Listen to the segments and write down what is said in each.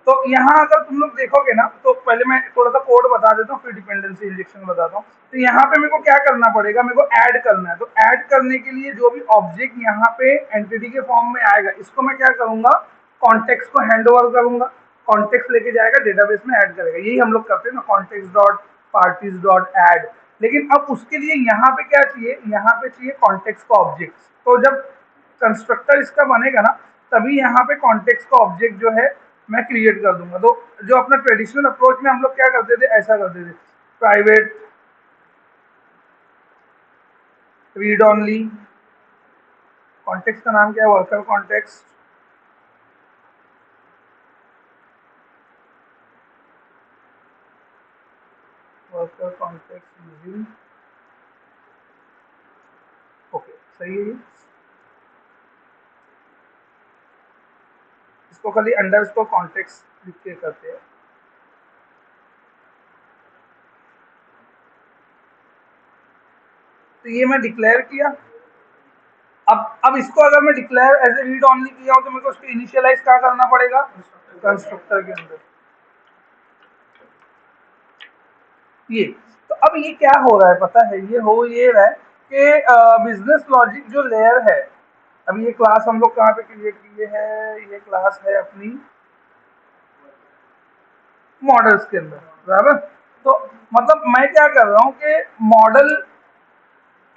तो यहाँ अगर तुम लोग देखोगे ना, तो पहले मैं थोड़ा सा कोड बता देता हूँ, फिर डिपेंडेंसी इंजेक्शन बताता हूँ। तो यहाँ पे मेरे को क्या करना पड़ेगा, मेरे को ऐड करना है। तो ऐड करने के लिए जो भी ऑब्जेक्ट यहाँ पे एंटिटी के फॉर्म में आएगा, इसको मैं क्या करूंगा, कॉन्टेक्स्ट को हैंड ओवर करूंगा, कॉन्टेक्स्ट लेके जाएगा डेटाबेस में ऐड करेगा। यही हम लोग करते हैं ना, context dot parties dot add. लेकिन अब उसके लिए यहाँ पे क्या चाहिए, यहाँ पे चाहिए कॉन्टेक्स्ट का ऑब्जेक्ट। तो जब कंस्ट्रक्टर इसका बनेगा ना, तभी यहाँ पे कॉन्टेक्स्ट का ऑब्जेक्ट जो है मैं क्रिएट कर दूंगा। तो जो अपना ट्रेडिशनल अप्रोच में हम लोग क्या करते थे, ऐसा करते थे, प्राइवेट रीड ऑनली, कॉन्टेक्स्ट का नाम क्या है, worker context, worker context using, okay सही है। इसको खाली अंडर इसको कॉन्टेक्स्ट लिख के करते हैं। तो ये मैं डिक्लेयर किया। अब इसको अगर मैं declare as a read only किया हूं, तो मेरे को उसको इनिशियलाइज क्या करना पड़ेगा, कंस्ट्रक्टर के अंदर। ये तो अब ये क्या हो रहा है पता है, ये रहा है कि बिजनेस लॉजिक जो लेयर है, अभी ये क्लास हम लोग कहाँ पे क्रिएट किए हैं, ये क्लास है अपनी मॉडल्स के अंदर, बराबर। तो मतलब मैं क्या कर रहा हूँ कि मॉडल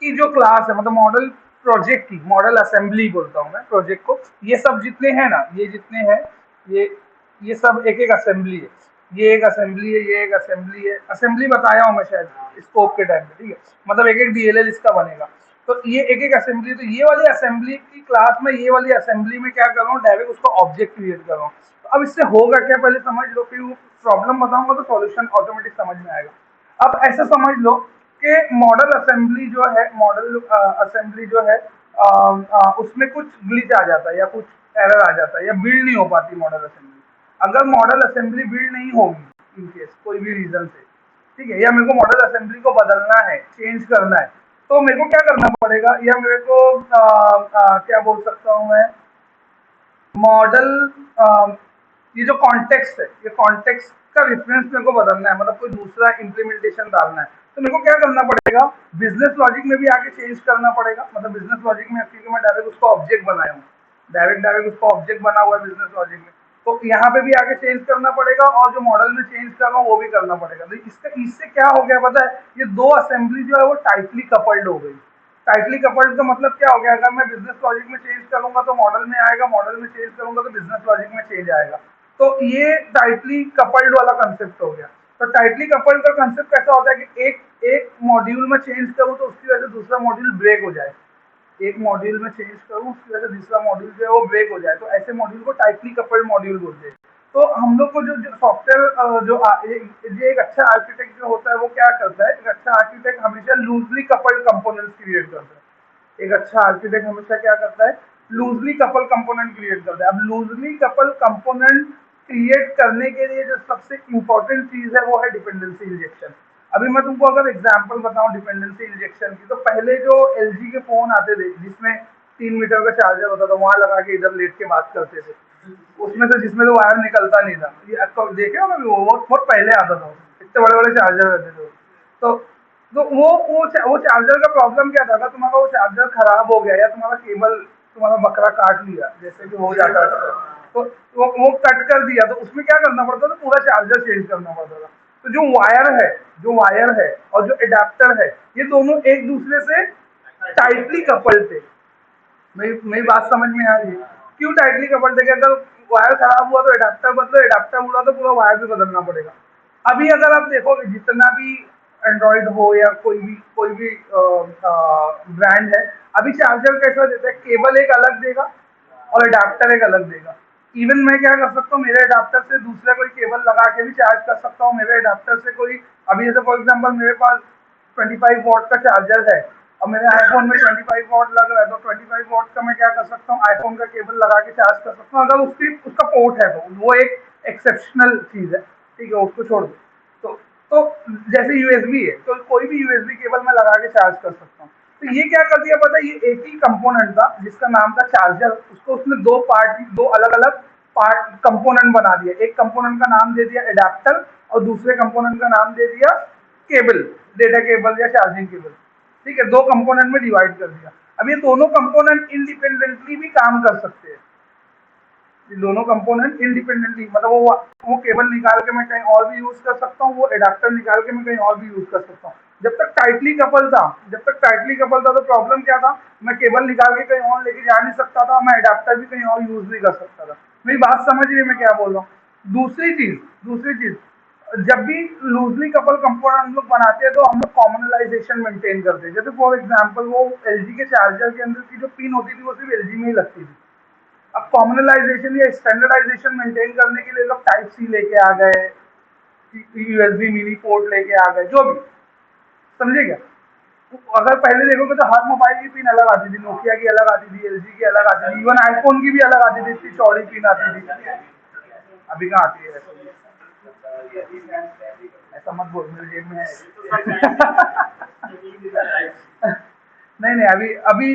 की जो क्लास है, मतलब मॉडल प्रोजेक्ट की, मॉडल असेंबली बोलता हूँ मैं प्रोजेक्ट को, ये सब जितने हैं ना, ये जितने हैं, ये ये सब एक एक असेंबली है। ये एक असेंबली है, ये एक असेंबली है, असेंबली बताया हूँ मैं शायद स्कोप के टाइम पे, ठीक है। मतलब एक एक डीएलएल इसका बनेगा। तो ये एक एक असेंबली, तो ये वाली असेंबली की क्लास में, ये वाली असेंबली में क्या कर रहा हूँ, डायरेक्ट उसका ऑब्जेक्ट क्रिएट कर रहा हूँ। तो अब इससे होगा क्या, पहले समझ लो, फिर प्रॉब्लम बताऊंगा तो सॉल्यूशन ऑटोमेटिक समझ में आएगा। अब ऐसा समझ लो कि मॉडल असेंबली जो है, मॉडल असेंबली जो है, उसमें कुछ ग्लिच आ जाता है या कुछ एरर आ जाता है या बिल्ड नहीं हो पाती मॉडल असेंबली। अगर मॉडल असेंबली बिल्ड नहीं होगी इन केस कोई भी रीजन से, ठीक है, या मेरे को मॉडल असेंबली को बदलना है, चेंज करना है, तो मेरे को क्या करना पड़ेगा, या मेरे को क्या बोल सकता हूँ मैं, मॉडल ये जो कॉन्टेक्स्ट है, ये कॉन्टेक्स्ट का रेफरेंस मेरे को बदलना है, मतलब कोई दूसरा इम्प्लीमेंटेशन डालना है। तो मेरे को क्या करना पड़ेगा, बिजनेस लॉजिक में भी आके चेंज करना पड़ेगा। मतलब बिजनेस लॉजिक में क्योंकि मैं डायरेक्ट उसका ऑब्जेक्ट बनाया हूँ, डायरेक्ट उसका ऑब्जेक्ट बना हुआ है बिजनेस लॉजिक में, तो यहाँ पे भी आके चेंज करना पड़ेगा, और जो मॉडल में चेंज कर रहा हूँ वो भी करना पड़ेगा। तो इससे क्या हो गया पता है, ये दो असेंबली जो है वो टाइटली कपल्ड हो गई। टाइटली कपल्ड का मतलब क्या हो गया, अगर मैं बिजनेस लॉजिक में चेंज करूंगा तो मॉडल में आएगा, मॉडल में चेंज करूंगा तो बिजनेस लॉजिक में चेंज आएगा। तो ये टाइटली कपल्ड वाला कंसेप्ट हो गया। तो टाइटली कपल्ड का कंसेप्ट कैसा होता है कि एक एक मॉड्यूल में चेंज करूं तो उसकी वजह से दूसरा मॉड्यूल ब्रेक हो जाए, एक मॉड्यूल में चेंज करूं उसकी वजह से दूसरा मॉड्यूल जो है वो ब्रेक हो जाए, तो ऐसे मॉड्यूल को टाइटली कपल्ड मॉड्यूल बोलते हैं। तो हम लोग को जो सॉफ्टवेयर जो एक अच्छा आर्किटेक्ट जो होता है वो क्या करता है, एक अच्छा आर्किटेक्ट हमेशा लूजली कपल्ड कंपोनेंट्स क्रिएट करता है। एक अच्छा आर्किटेक्ट हमेशा क्या करता है, लूजली कपल कंपोनेंट क्रिएट करता है। अब लूजली कपल कंपोनेंट क्रिएट करने के लिए जो सबसे इंपॉर्टेंट चीज है वो है डिपेंडेंसी इंजेक्शन। अभी मैं तुमको अगर एग्जांपल बताऊं डिपेंडेंसी इंजेक्शन की, तो पहले जो एलजी के फोन आते थे जिसमें 3 मीटर का चार्जर होता था, वहां लगा के इधर लेट के बात करते थे, उसमें से जिसमें तो वायर निकलता नहीं था, ये आपको देखे हो ना, वो बहुत पहले आता था, इतने बड़े बड़े चार्जर रहते थे। तो वो चार्जर का प्रॉब्लम क्या था, तुम्हारा वो चार्जर खराब हो गया या तुम्हारा केबल, तुम्हारा बकरा काट लिया जैसे कि हो जाता था, तो वो कट कर दिया, तो उसमें क्या करना पड़ता था, पूरा चार्जर चेंज करना पड़ता था। तो जो वायर है और जो एडाप्टर है, ये दोनों एक दूसरे से टाइटली कपल्ड थे। मेरी बात समझ में आ रही है, क्यों टाइटली कपल्ड थे, अगर वायर खराब हुआ तो एडाप्टर बदलो, एडाप्टर हुआ तो पूरा वायर भी बदलना पड़ेगा। अभी अगर आप देखोगे जितना भी एंड्रॉइड हो या कोई भी ब्रांड है, अभी चार्जर कैसा देता है, केबल एक अलग देगा और एडाप्टर एक अलग देगा। इवन मैं क्या कर सकता हूँ, मेरे एडाप्टर से दूसरा कोई केबल लगा के भी चार्ज कर सकता हूँ, मेरे एडाप्टर से कोई, अभी जैसे फॉर एग्जांपल मेरे पास 25 वॉट का चार्जर है और मेरे आईफोन में 25 वॉट लग रहा है, तो 25 वॉट का मैं क्या कर सकता हूँ, आईफोन का केबल लगा के चार्ज कर सकता हूँ, अगर उसका पोर्ट है तो वो एक एक्सेप्शनल चीज है, ठीक है, उसको छोड़ दो। तो तो जैसे यूएसबी है, तो कोई भी यूएसबी केबल मैं लगा के चार्ज कर सकता हूँ। तो ये क्या कर दिया पता है, ये एक ही कंपोनेंट था जिसका नाम था चार्जर, उसको उसने दो अलग अलग पार्ट कंपोनेंट बना दिया, एक कंपोनेंट का नाम दे दिया एडाप्टर और दूसरे कंपोनेंट का नाम दे दिया केबल, डेटा केबल या चार्जिंग केबल। ठीक है, दो कंपोनेंट में डिवाइड कर दिया। अब ये दोनों कंपोनेंट इंडिपेंडेंटली भी काम कर सकते हैं, ये दोनों कंपोनेंट इंडिपेंडेंटली, मतलब वो केबल निकाल के मैं कहीं और भी यूज कर सकता हूँ, वो एडाप्टर निकाल के मैं कहीं और भी यूज कर सकता हूँ। जब तक टाइटली कपल था, तो प्रॉब्लम क्या था, मैं केबल निकाल के कहीं और लेके जा नहीं सकता था, मैं एडाप्टर भी कहीं और यूज नहीं कर सकता था। मेरी बात समझ रही है मैं क्या बोल रहा हूँ। दूसरी चीज, जब भी लूजली कपल कंपोनेंट हम लोग बनाते हैं तो हम लोग कॉमनलाइजेशन मेंटेन करते हैं। जैसे फॉर एग्जांपल वो एलजी के चार्जर के अंदर की जो पिन होती थी वो सिर्फ एलजी में ही लगती थी। अब कॉमनलाइजेशन या स्टैंडर्डाइजेशन मेंटेन करने के लिए लोग टाइप सी लेके आ गए, यूएसबी मिनी पोर्ट लेके आ गए, जो भी, समझे क्या। अगर पहले देखोगे तो हर मोबाइल की पिन अलग आती थी, नोकिया की अलग आती थी, एलजी की अलग आती थी, इवन आईफोन की भी अलग आती थी, इतनी चौड़ी पिन आती थी। अभी कहाँ आती है ऐसा मत बोल, मेरे जेब में है। नहीं नहीं, अभी अभी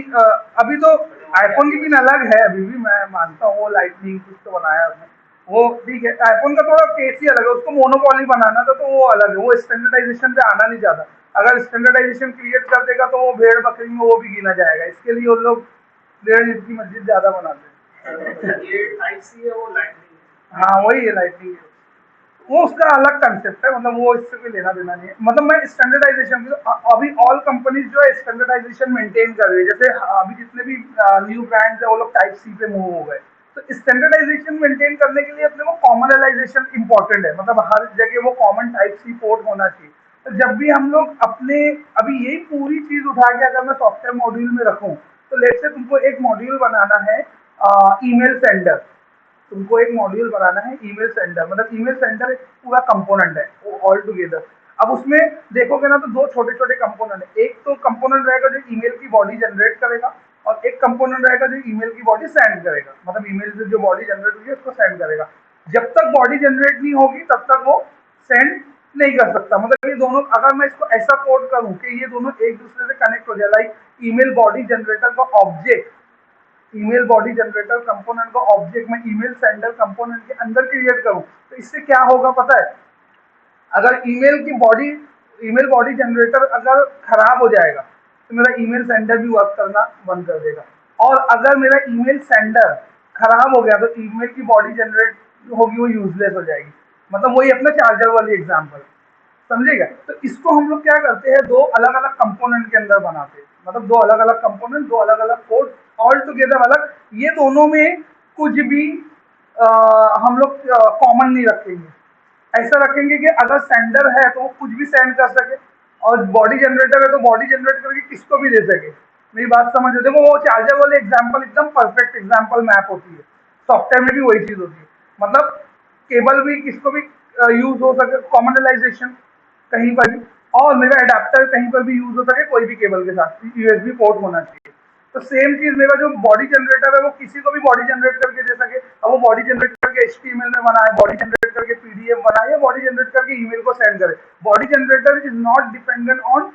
अभी तो आईफोन की पिन अलग है, अभी भी मैं मानता हूँ, वो लाइटनिंग कुछ तो बनाया उसने, वो ठीक है। आईफोन का थोड़ा केस ही अलग है, उसको मोनोपॉली बनाना था तो वो अलग है, वो स्टैंडर्डाइजेशन पे आना नहीं चाहता। अगर स्टैंडर्डाइजेशन क्रिएट कर देगा तो वो भेड़ बकरी में वो भी गिना जाएगा, इसके लिए वो लोग डेढ़ इंच की मस्जिद ज्यादा बनाते हैं। ये टाइप सी है, वो लाइटनिंग, हाँ वही है लाइटनिंग, वो उसका अलग कंसेप्ट है, मतलब वो इससे कोई लेना देना नहीं है। मतलब मैं स्टैंडर्डाइजेशन, अभी ऑल कंपनीज जो है स्टैंडर्डाइजेशन मेंटेन कर रही है। जैसे अभी जितने भी न्यू ब्रांड्स है वो लोग टाइप सी पे मूव हो गए, तो स्टैंडर्डाइजेशन मेंटेन करने के लिए अपने को कॉमनलाइजेशन इंपॉर्टेंट है, मतलब हर जगह वो कॉमन टाइप सी पोर्ट होना चाहिए। तो जब भी हम लोग अपने, अभी यही पूरी चीज उठा के अगर मैं सॉफ्टवेयर मॉड्यूल में रखूं, तो लेट्स से तुमको एक मॉड्यूल बनाना है ईमेल सेंडर, तुमको एक मॉड्यूल बनाना है ईमेल सेंडर, मतलब ईमेल सेंडर एक पूरा कंपोनेंट है वो ऑल टुगेदर। अब उसमें देखोगे ना तो दो छोटे छोटे कंपोनेंट है, एक तो कंपोनेंट रहेगा जो ईमेल की बॉडी जनरेट करेगा, और एक कंपोनेंट रहेगा जो ईमेल की बॉडी सेंड करेगा, मतलब ईमेल से जो बॉडी जनरेट हुई है उसको सेंड करेगा। जब तक बॉडी जनरेट नहीं होगी तब तक वो सेंड नहीं कर सकता। मतलब ये दोनों, अगर मैं इसको ऐसा कोड करूं कि ये दोनों एक दूसरे से कनेक्ट हो जाए, लाइक ईमेल बॉडी जनरेटर का object, email body generator component का ऑब्जेक्ट मैं ईमेल सेंडर कंपोनेंट के अंदर क्रिएट करूं, तो इससे क्या होगा पता है, अगर ईमेल बॉडी जनरेटर अगर खराब हो जाएगा तो मेरा ईमेल सेंडर भी वर्क करना बंद कर देगा, और अगर मेरा ईमेल सेंडर खराब हो गया तो ईमेल की बॉडी जनरेट होगी वो यूजलेस हो जाएगी। मतलब वही अपना चार्जर वाली एग्जांपल, समझेगा। तो इसको हम लोग क्या करते हैं, दो अलग अलग कंपोनेंट के अंदर बनाते हैं, मतलब दो अलग अलग कंपोनेंट, दो अलग अलग कोड, ऑल टुगेदर अलग। ये दोनों में कुछ भी हम लोग कॉमन नहीं रखेंगे, ऐसा रखेंगे कि अगर सेंडर है तो वो कुछ भी सेंड कर सके, और बॉडी जनरेटर है तो बॉडी जनरेट करके किसको भी दे सके। मेरी बात समझ रहे हो? देखो वो चार्जर वाले एग्जांपल एकदम परफेक्ट एग्जांपल मैप होती है, सॉफ्टवेयर में भी वही चीज होती है, मतलब केबल भी किसको भी यूज हो सके, कॉमनलाइजेशन कहीं पर भी, और मेरा एडाप्टर कहीं पर भी यूज हो सके, कोई भी केबल के साथ यूएसबी पोर्ट होना चाहिए। तो सेम चीज मेरा जो बॉडी जनरेटर है वो किसी को भी बॉडी जनरेट करके दे सके। अब वो बॉडी जनरेट करके एचटीएमएल में बनाए, बॉडी जनरेट करके पीडीएफ बनाए, या बॉडी जनरेट करके ईमेल को सेंड करे। Body generator is not dependent on,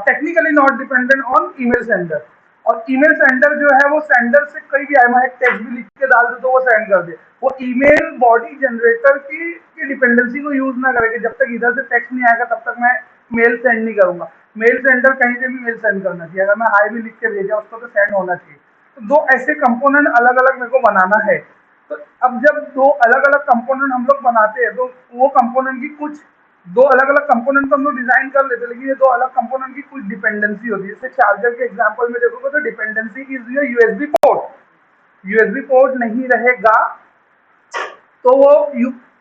technically not dependent on email sender. और ईमेल सेंडर जो है वो सेंडर से कहीं भी आया, मैं एक टेक्स्ट भी लिख के डाल दूं तो वो सेंड कर दे, वो ईमेल बॉडी जनरेटर की डिपेंडेंसी को यूज ना करेगा। जब तक इधर से टेक्स्ट नहीं आएगा तब तक मैं मेल सेंड नहीं करूंगा। मेल सेंडर कहीं से भी मेल सेंड करना चाहिए, अगर मैं हाई भी लिख के भेजा उसको तो सेंड होना चाहिए। तो दो ऐसे कंपोनेंट अलग अलग मेरे को बनाना है। तो अब जब दो अलग अलग कंपोनेंट हम लोग बनाते हैं तो वो कंपोनेंट की कुछ, दो अलग अलग कंपोनेंट तो हम लोग डिजाइन कर लेते हैं, लेकिन ये दो अलग कंपोनेंट की कुछ डिपेंडेंसी होती है। जैसे चार्जर के एग्जांपल में देखोगे तो dependency is your USB port, USB port नहीं रहेगा तो वो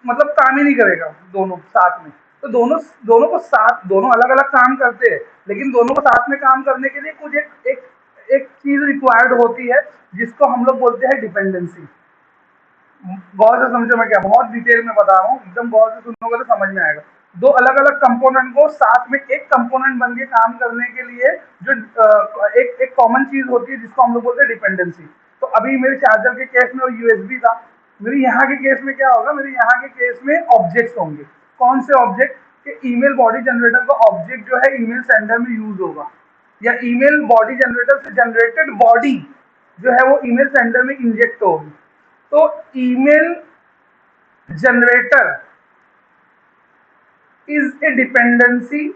मतलब काम ही नहीं करेगा दोनों साथ में। तो दोनों दोनों को साथ, दोनों अलग अलग काम करते हैं, लेकिन दोनों को साथ में काम करने के लिए कुछ एक चीज रिक्वायर्ड होती है जिसको हम लोग बोलते हैं डिपेंडेंसी। गौर से समझो मैं क्या बहुत डिटेल में बता रहा हूँ, एकदम गौर से सुनोगे तो समझ में आएगा। दो अलग अलग कंपोनेंट को साथ में एक कंपोनेंट बन के काम करने के लिए जो एक एक कॉमन चीज होती है जिसको हम लोग बोलते हैं डिपेंडेंसी। तो अभी मेरे चार्जर के केस में वो यूएसबी था, मेरे यहाँ के केस में क्या होगा, मेरे यहाँ के केस में ऑब्जेक्ट्स होंगे। कौन से ऑब्जेक्ट? कि ईमेल बॉडी जनरेटर का ऑब्जेक्ट जो है ईमेल सेंडर में यूज होगा, या ईमेल बॉडी जनरेटर से जनरेटेड बॉडी जो है वो ईमेल सेंडर में इंजेक्ट होगी। तो email generator is a dependency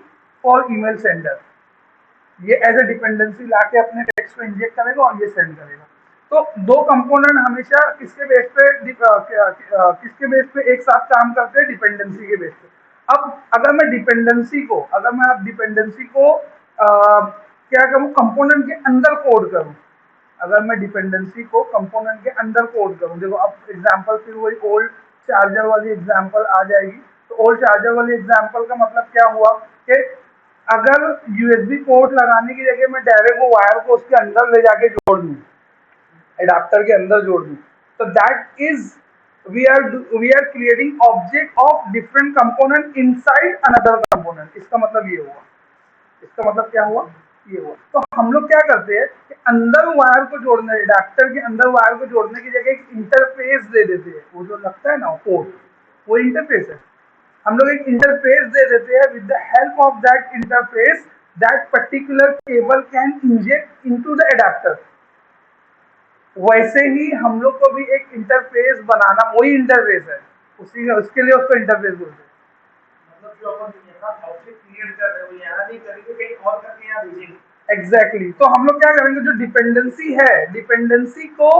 for email sender. ये एज ए डिपेंडेंसी लाके अपने टेक्स्ट को इंजेक्ट करेगा और ये सेंड करेगा। तो दो कंपोनेंट हमेशा किसके बेस पे किसके बेस पे एक साथ काम करते हैं? डिपेंडेंसी के बेस पे। अब अगर मैं डिपेंडेंसी को क्या करूं, कंपोनेंट के अंदर कोड करूं, अगर मैं डिपेंडेंसी को कंपोनेंट के अंदर कोड करूं, देखो अब एग्जांपल फिर वही ओल्ड चार्जर वाली एग्जांपल आ जाएगी। तो ओल्ड चार्जर वाली एग्जांपल का मतलब क्या हुआ कि अगर यूएसबी पोर्ट लगाने की जगह मैं डायरेक्ट वो वायर को उसके अंदर ले जाके जोड़ दूं, एडाप्टर के अंदर जोड़ दूं, तो that is we are creating object of different component inside another component. इसका मतलब ये हुआ, इसका मतलब क्या हुआ, ये हुआ। तो हम लोग क्या करते हैं कि अंदर वायर को जोड़ने, एडाप्टर के अंदर वायर को जोड़ने की जगह एक इंटरफेस दे देते हैं। वो जो लगता है ना पोर्ट, वो इंटरफेस है। हम लोग एक इंटरफेस दे देते हैं। With the help of that interface that particular cable can inject into the adapter. वैसे ही हम लोग को भी एक इंटरफेस बनाना, वही इंटरफेस है, उसी उसके लिए उसको इंटरफेस बोलते हैं। मतलब जो अपन यहाँ ऑब्जेक्ट क्रिएट कर रहे हो यहाँ नहीं करेंगे, कहीं और करके यहाँ भेजेंगे। एग्जैक्टली। तो हम लोग क्या करेंगे, जो डिपेंडेंसी है, डिपेंडेंसी को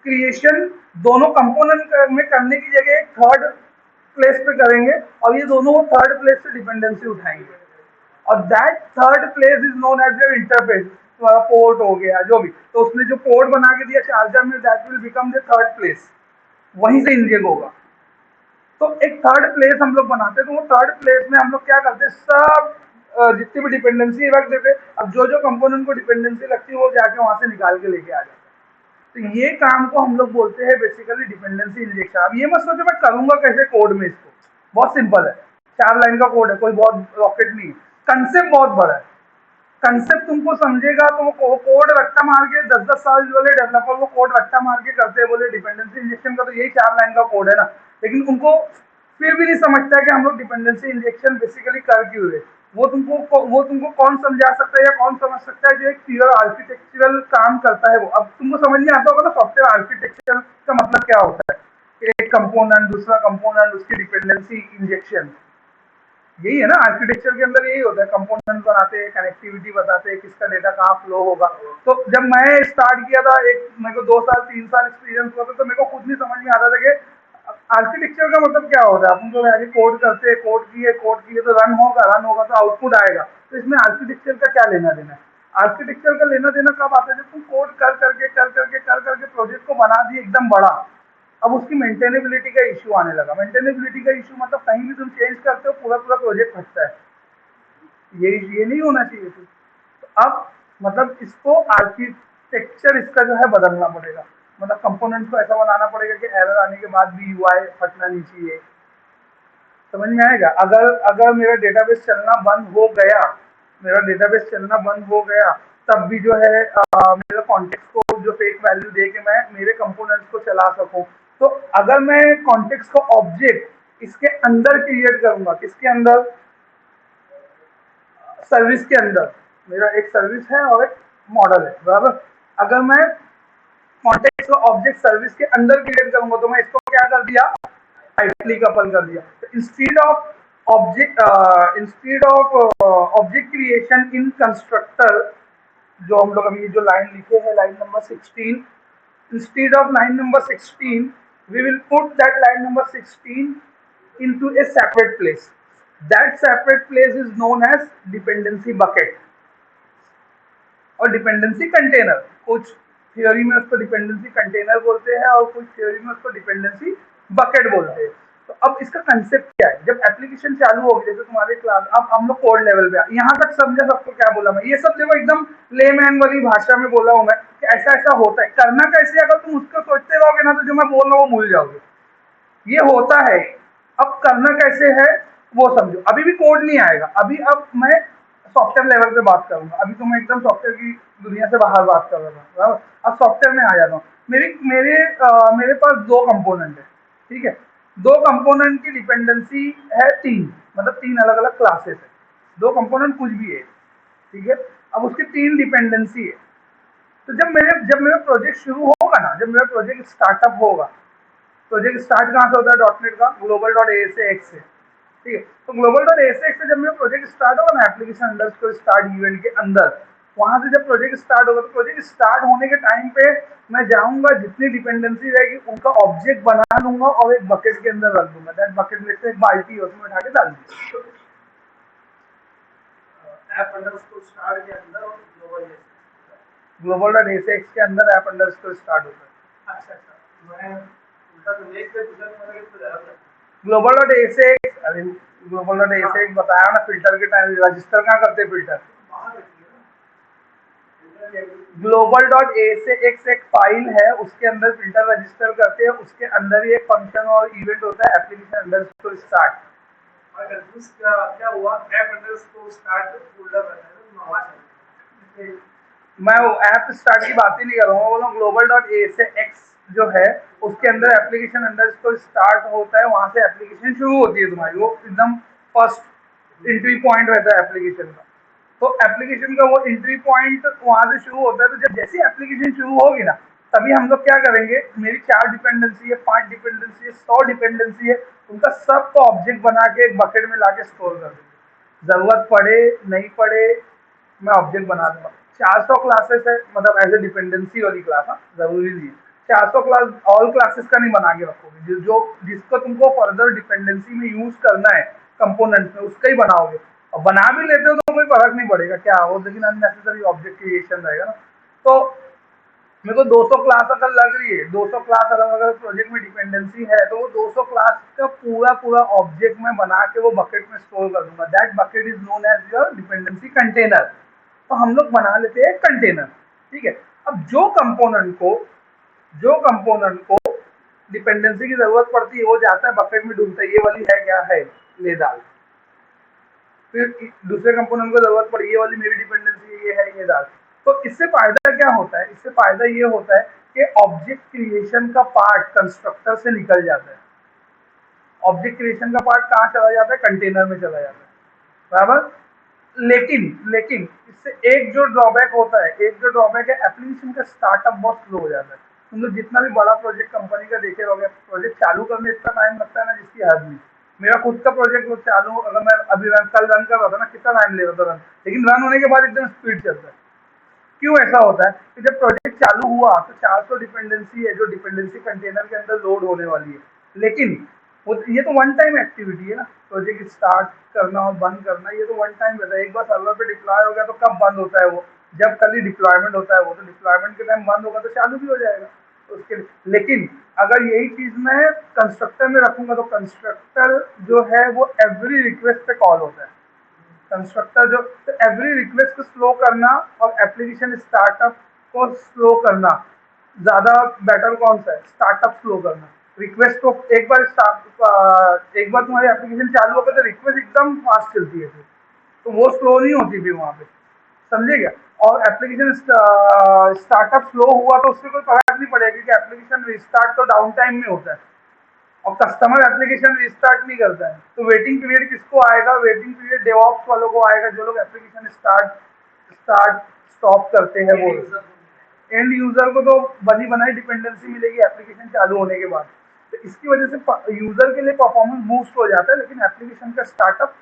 क्रिएशन दोनों कंपोनेंट में करने की जगह एक थर्ड प्लेस पे करेंगे और ये दोनों थर्ड प्लेस से डिपेंडेंसी उठाएंगे और that third place is known as your interface. तुम्हारा पोर्ट हो गया जो भी, तो उसने जो पोर्ट बना के दिया चार्जर में, that will become the third place, वहीं से इंजेक्ट होगा। तो एक थर्ड प्लेस हम लोग बनाते हैं। तो वो थर्ड प्लेस में हम लोग क्या करते हैं, सब जितनी भी डिपेंडेंसी रख देते हैं। अब जो जो कंपोनेंट को डिपेंडेंसी लगती है वो जाके वहां से निकाल के लेके आ जाते हैं। तो ये काम को हम लोग बोलते हैं बेसिकली डिपेंडेंसी इंजेक्शन। अब ये मत सोचो मैं करूंगा कैसे कोड में इसको, बहुत सिंपल है, 4 लाइन का कोड है, कोई बहुत रॉकेट नहीं है। कंसेप्ट बहुत बड़ा है। कंसेप्ट तुमको समझेगा तो वो कोड रट्टा मार के 10-10 साल वाले डेवलपर वो कोड रट्टा मार के करते हैं, बोले डिपेंडेंसी इंजेक्शन का तो यही 4 लाइन का कोड है ना। लेकिन उनको फिर भी नहीं समझता है कि हम लोग डिपेंडेंसी इंजेक्शन बेसिकली कर क्यों रहे। वो तुमको कौन समझा सकता है या कौन समझ सकता है जो एक प्योर आर्किटेक्चरल काम करता है वो। अब तुमको समझ में आता होगा ना सॉफ्टवेयर आर्किटेक्चर का मतलब क्या होता है, एक कंपोनेंट दूसरा कंपोनेंट उसकी डिपेंडेंसी इंजेक्शन, यही है ना आर्किटेक्चर के अंदर, यही होता है। कंपोनेंट बनाते हैं, कनेक्टिविटी बताते हैं, किसका डेटा कहाँ फ्लो होगा। तो जब मैं स्टार्ट किया था, एक मेरे को 2 साल 3 साल एक्सपीरियंस हुआ था, तो मेरे को खुद नहीं समझ में आता था कि आर्किटेक्चर का मतलब क्या होता है। अपन तो आगे कोड करते हैं, कोड किए तो रन होगा तो आउटपुट आएगा। तो इसमें आर्किटेक्चर का क्या लेना देना है? आर्किटेक्चर का लेना देना कब आता है, जब तुम कोड कर करके प्रोजेक्ट को बना दिए एकदम बड़ा। अब उसकी मेंटेनेबिलिटी का इश्यू आने लगा। मेंटेनेबिलिटी का इश्यू मतलब कहीं भी तुम चेंज करते हो पूरा पूरा प्रोजेक्ट फंसता है। ये नहीं होना चाहिए थी। तो अब मतलब इसको आर्किटेक्चर इसका जो है बदलना पड़ेगा। मतलब कंपोनेंट को ऐसा बनाना पड़ेगा कि एरर आने के बाद भी यूआई फटना नहीं चाहिए। समझ में आएगा? अगर अगर मेरा डेटाबेस चलना बंद हो गया, मेरा डेटाबेस चलना बंद हो गया, तब भी जो है मेरा कॉन्टेक्स्ट को जो फेक वैल्यू दे के मैं मेरे कंपोनेंट्स को चला सकूं। तो अगर मैं कॉन्टेक्स्ट को ऑब्जेक्ट इसके अंदर क्रिएट करूंगा, किसके अंदर, सर्विस के अंदर। मेरा एक सर्विस है और एक मॉडल है, बराबर। अगर मैं कॉन्टेक्स्ट को ऑब्जेक्ट सर्विस के अंदर क्रिएट करूंगा तो मैं इसको क्या कर दिया, टाइटली कपल कर दिया। Instead of object creation in constructor, जो हम लोग अभी जो लाइन लिखे हैं, line number 16, instead of line number 16 we will put that line number 16 into a separate place. That separate place is known as dependency bucket और dependency container. कुछ theory में उसको डिपेंडेंसी कंटेनर बोलते हैं और कुछ थियोरी में उसको डिपेंडेंसी बकेट बोलते हैं। तो अब इसका कंसेप्ट क्या है, जब एप्लीकेशन चालू होगी, जैसे तुम्हारे क्लास, अब हम लोग कोड लेवल पे यहाँ तक समझे, सबको क्या बोला मैं, ये सब देखो एकदम लेमैन वाली भाषा में बोला हूँ मैं कि ऐसा ऐसा होता है। करना कैसे, अगर तुम उसको सोचते रहोगे ना तो जो मैं बोल रहा हूँ वो भूल जाओगे। ये होता है। अब करना कैसे है वो समझो। अभी भी कोड नहीं आएगा, अभी अब मैं सॉफ्टवेयर लेवल पे बात करूंगा। अभी तो मैं एकदम सॉफ्टवेयर की दुनिया से बाहर बात कर रहा था, बराबर। अब सॉफ्टवेयर में आ जाता हूँ। मेरे पास 2 कंपोनेंट है, ठीक है। 2 कंपोनेंट की डिपेंडेंसी है 3, मतलब 3 अलग अलग क्लासेस है। 2 कंपोनेंट कुछ भी है, ठीक है। अब उसकी 3 डिपेंडेंसी है। तो जब मेरा प्रोजेक्ट शुरू होगा ना, जब मेरा प्रोजेक्ट स्टार्टअप होगा, प्रोजेक्ट स्टार्ट कहाँ से होता है डॉटनेट का, ग्लोबल डॉट ए से एक्स से, ठीक है। तो ग्लोबल डॉट ए से एक्स से जब मेरा प्रोजेक्ट स्टार्ट होगा ना एप्लीकेशन अंडरस्कोर स्टार्ट इवेंट के अंदर, वहां से जब प्रोजेक्ट स्टार्ट होगा तो प्रोजेक्ट स्टार्ट होने के टाइम पे मैं जाऊंगा, जितनी डिपेंडेंसी रहेगी उनका ऑब्जेक्ट बना लूंगा और एक बकेट के अंदर रख दूंगा। दैट बकेट में से एक बाल्टी है, उसमें उठा के डाल दूंगा। ऐप अंडरस्कोर स्टार्ट के अंदर और ग्लोबल डॉट ए से एक्स के अंदर ऐप अंडरस्कोर स्टार्ट होता है। अच्छा अच्छा, मैं उल्टा तो लेख पे पूछा मैंने कि तो ज्यादा ग्लोबल डॉट ए से एक्स, अरे ग्लोबल डॉट ए से एक्स बताया ना, फिल्टर के टाइम रजिस्टर कहाँ करते फिल्टर, बाहर रखिए ना। ग्लोबल डॉट ए से एक्स एक फाइल है, उसके अंदर फिल्टर रजिस्टर करते हैं, उसके अंदर ही एक फंक्शन और इवेंट होता है एप्लीकेशन अंडरस्कोर स्टार्ट। अगर दूसरा क्या हुआ, ऐप अंडरस्कोर स्टार्ट फोल्डर रहता है तो आवाज आती है। मैं वो ऐप स्टार्ट की बात ही नहीं कर रहा हूँ, बोलो ग्लोबल डॉट ए से एक्स जो है उसके अंदर एप्लीकेशन अंडरस्कोर स्टार्ट होता है, वहां से एप्लीकेशन शुरू होती है तुम्हारी, वो एकदम फर्स्ट एंट्री पॉइंट रहता है एप्लीकेशन का। तो एप्लीकेशन का वो एंट्री पॉइंट वहां से शुरू होता है। तो जब जैसी एप्लीकेशन शुरू होगी ना, तभी हम लोग क्या करेंगे, मेरी 4 डिपेंडेंसी है, 5 डिपेंडेंसी है, 100 डिपेंडेंसी है, उनका सबको ऑब्जेक्ट बना के एक बकेट में लाके स्टोर कर देंगे। जरूरत पड़े नहीं पड़े मैं ऑब्जेक्ट बना दूंगा। 400 क्लासेस है, मतलब एज ए डिपेंडेंसी वाली क्लास, हाँ जरूरी नहीं है 400 क्लास, ऑल क्लासेस का नहीं बना के रखोगे, जो जिसको तुमको फर्दर डिपेंडेंसी में यूज करना है कंपोनेंट में, उसका ही बनाओगे। और बना भी लेते हो तो कोई फर्क नहीं पड़ेगा क्या हो, लेकिन अननेसेसरी ऑब्जेक्ट क्रिएशन रहेगा ना। तो मेरे को 200 क्लास अगर लग रही है, 200 क्लास अगर प्रोजेक्ट में डिपेंडेंसी है, तो वो 200 क्लास का पूरा पूरा ऑब्जेक्ट में बना के वो बकेट में स्टोर कर दूंगा। That bucket is known as your dependency container. तो हम लोग बना लेते हैं कंटेनर, ठीक है। अब जो कंपोनेंट को डिपेंडेंसी की जरूरत पड़ती है वो जाता है बकेट में ढूंढता है, ये वाली है क्या है, ले डाल। फिर दूसरे कंपोनेंट को जरूरत पड़ी, ये वाली मेरी डिपेंडेंसी ये है, ये डाल। तो इससे फायदा क्या होता है, इससे फायदा ये होता है कि ऑब्जेक्ट क्रिएशन का पार्ट कंस्ट्रक्टर से निकल जाता है। ऑब्जेक्ट क्रिएशन का पार्ट कहाँ चला जाता है, कंटेनर में चला जाता है, बराबर। लेकिन लेकिन इससे एक जो ड्रॉबैक होता है, एक जो ड्रॉबैक है, एप्लीकेशन का स्टार्टअप बहुत स्लो हो जाता है। तुम लोग जितना भी बड़ा प्रोजेक्ट कंपनी का देखे रहोगे, प्रोजेक्ट चालू करने इतना टाइम लगता है ना जिसकी हद नहीं। मेरा खुद का प्रोजेक्ट वो चालू, अगर मैं अभी कल रन कर रहा था ना, कितना टाइम ले रहा था रन, लेकिन रन होने के बाद एकदम स्पीड चलता है। क्यों ऐसा होता है कि जब प्रोजेक्ट चालू हुआ तो 400 डिपेंडेंसी है जो डिपेंडेंसी कंटेनर के अंदर लोड होने वाली है, लेकिन ये तो वन टाइम एक्टिविटी है ना, प्रोजेक्ट स्टार्ट करना और बंद करना, ये तो वन टाइम रहता है। एक बार सर्वर पे डिप्लॉय हो गया तो कब बंद होता है वो, जब कल ही डिप्लॉयमेंट होता है वो, तो डिप्लॉयमेंट के टाइम बंद होगा तो चालू भी हो जाएगा। तो उसके लिए, लेकिन अगर यही चीज मैं कंस्ट्रक्टर में रखूंगा तो कंस्ट्रक्टर जो है वो एवरी रिक्वेस्ट पे कॉल होता है। कंस्ट्रक्टर जो, तो एवरी रिक्वेस्ट को स्लो करना और एप्लीकेशन स्टार्टअप को स्लो करना, ज्यादा बेटर कौन सा है, स्टार्टअप स्लो करना। रिक्वेस्ट को एक बार एक बार तुम्हारी एप्लीकेशन चालू होकर तो रिक्वेस्ट एकदम फास्ट चलती है फिर, तो वो स्लो नहीं होती फिर वहां पे, समझे क्या। और एप्लीकेशन स्टार्टअप स्लो हुआ तो उससे कोई फर्क नहीं पड़ेगा, क्योंकि एप्लीकेशन रिस्टार्ट तो डाउन टाइम में होता है और कस्टमर एप्लीकेशन रिस्टार्ट नहीं करता है। तो वेटिंग पीरियड किसको आएगा, वेटिंग पीरियड डेवऑप्स वालों को आएगा, जो लोग एप्लीकेशन स्टार्ट स्टार्ट स्टॉप करते हैं वो। एंड यूजर को तो बनी बनाई डिपेंडेंसी मिलेगी एप्लीकेशन चालू होने के बाद, तो इसकी वजह से यूजर के लिए परफॉर्मेंस बूस्ट हो जाता है, लेकिन एप्लीकेशन का स्टार्टअप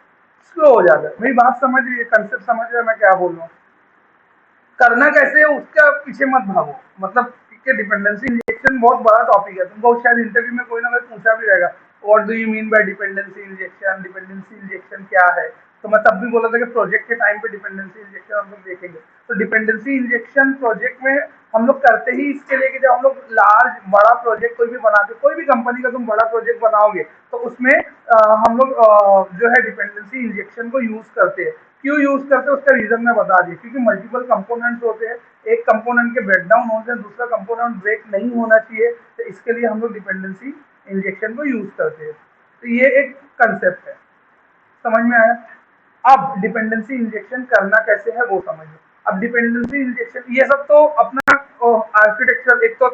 स्लो हो जाता है। मेरी बात समझ रही है, कंसेप्ट समझ रहे हैं मैं क्या बोल रहा हूँ। करना कैसे है उसका पीछे मत भागो, मतलब कि डिपेंडेंसी इंजेक्शन बहुत बड़ा टॉपिक है, तुमको शायद इंटरव्यू में कोई ना कोई पूछा भी रहेगा, what do you mean by dependency injection, dependency injection क्या है। तो मैं तब भी बोला था कि प्रोजेक्ट के टाइम पे डिपेंडेंसी इंजेक्शन हम लोग देखेंगे। तो डिपेंडेंसी इंजेक्शन प्रोजेक्ट में हम लोग करते ही इसके लिए कि जब हम लोग लार्ज बड़ा प्रोजेक्ट कोई भी बनाते, कोई भी कंपनी का तुम बड़ा प्रोजेक्ट बनाओगे तो उसमें हम लोग जो है डिपेंडेंसी इंजेक्शन को यूज करते हैं। क्यों यूज करते हैं उसका रीजन मैं बता दिया, क्योंकि मल्टीपल कंपोनेंट्स होते हैं, एक कंपोनेंट के ब्रेकडाउन होने से दूसरा कंपोनेंट ब्रेक नहीं होना चाहिए, तो इसके लिए हम लोग डिपेंडेंसी इंजेक्शन को यूज करते हैं। तो ये एक कंसेप्ट है, समझ में आया। अब डिपेंडेंसी इंजेक्शन करना कैसे है वो समझो। अब डिपेंडेंसी इंजेक्शन ये सब तो अपना आर्किटेक्चर, एक तो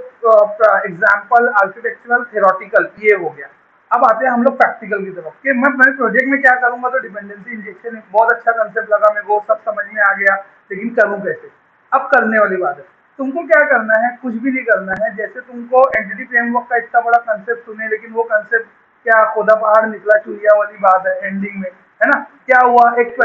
एग्जाम्पल आर्किटेक्चरल थेरोटिकल ये हो गया। अब आते हैं हम लोग प्रैक्टिकल की तरफ कि मैं अपने प्रोजेक्ट में क्या करूंगा। तो डिपेंडेंसी इंजेक्शन एक बहुत अच्छा कंसेप्ट लगा मेरे को, सब समझ में आ गया, लेकिन करूं कैसे, अब करने वाली बात है। तुमको क्या करना है, कुछ भी नहीं करना है। जैसे तुमको एंटिटी फ्रेमवर्क का इतना बड़ा कंसेप्ट सुने, लेकिन वो कंसेप्ट क्या खुदा पहाड़ निकला चुहिया वाली बात है एंडिंग में, है ना। क्या हुआ, एक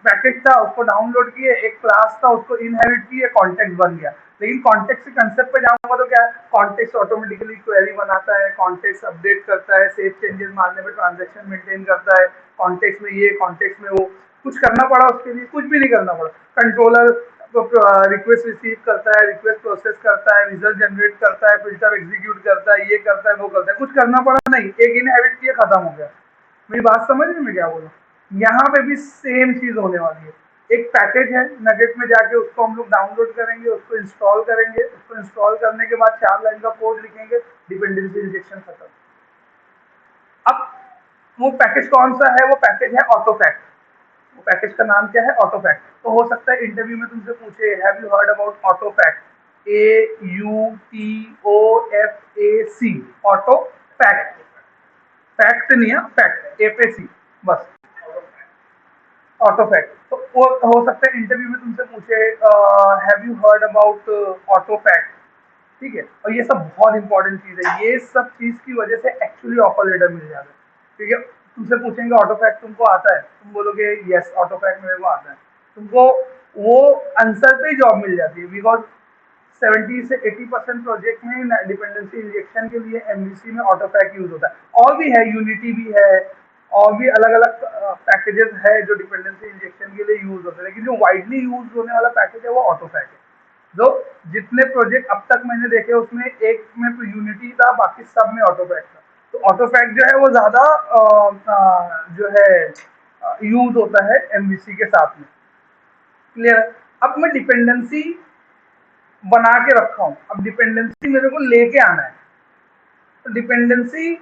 पैकेज था, उसको डाउनलोड किए, एक क्लास था, उसको इनहेरिट किए, कॉन्टेक्स्ट बन गया। लेकिन कॉन्टेक्स्ट से कंसेप्ट पे जाऊंगा तो क्या है, कॉन्टेक्स्ट ऑटोमेटिकली क्वेरी बनाता है, कॉन्टेक्स्ट अपडेट करता है, सेव चेंजेस मारने पे ट्रांजेक्शन मेंटेन करता है, कॉन्टेक्स्ट में ये, कॉन्टेक्स्ट में वो। कुछ करना पड़ा उसके लिए? कुछ भी नहीं करना पड़ा। कंट्रोलर रिक्वेस्ट रिसीव करता है, रिक्वेस्ट प्रोसेस करता है, रिजल्ट जनरेट करता है, फिल्टर एग्जीक्यूट करता है, ये करता है, वो करता है। कुछ करना पड़ा नहीं, एक इनहेरिट किया, खत्म हो गया। मेरी बात समझ में मैं क्या बोला? यहाँ पे भी सेम चीज होने वाली है। एक पैकेज है नगेट में, जाके उसको हम लोग डाउनलोड करेंगे, उसको इंस्टॉल करेंगे, उसको इंस्टॉल करने के बाद 4 लाइन का कोड लिखेंगे, डिपेंडेंसी इंजेक्शन खत्म। अब वो पैकेज कौन सा है? वो पैकेज है ऑटोफैक्ट। वो पैकेज का नाम क्या है? ऑटोफैक्ट। तो हो सकता है इंटरव्यू में तुमसे पूछे, have you heard about Autofac? AUTOFAC, Autofac. Fact नहीं है, फैक्ट, एपीसी, बस, ऑटोफैक्ट। तो वो हो सकता है इंटरव्यू में तुमसे पूछे, हैव यू हर्ड अबाउट ऑटोफैक्ट? ठीक है। और ये सब बहुत इंपॉर्टेंट चीज है। ये सब चीज की वजह से एक्चुअली ऑफर लेटर मिल जाता है। ठीक है। तुमसे पूछेंगे ऑटोफैक्ट तुमको आता है, तुम बोलोगे यस ऑटोफैक्ट मेरे को आता है, तुमको वो आंसर पे ही जॉब मिल जाती है। बिकॉज 70 से 80% प्रोजेक्ट में डिपेंडेंसी इंजेक्शन के लिए एमवीसी में ऑटोफैक्ट यूज होता है। और भी है, यूनिटी भी है, और भी अलग अलग पैकेजेस है जो डिपेंडेंसी इंजेक्शन के लिए यूज होते हैं। लेकिन जो वाइडली यूज होने वाला पैकेज है वो ऑटोफैक्ट है। जो जितने प्रोजेक्ट अब तक मैंने देखे उसमें एक में तो यूनिटी था, बाकी सब में ऑटोफैक्ट था। तो ऑटोफैक्ट जो है वो ज्यादा जो है यूज होता है एमवीसी के साथ में। क्लियर? अब मैं डिपेंडेंसी बना के रखा हूं, अब डिपेंडेंसी मेरे को लेके आना है। तो डिपेंडेंसी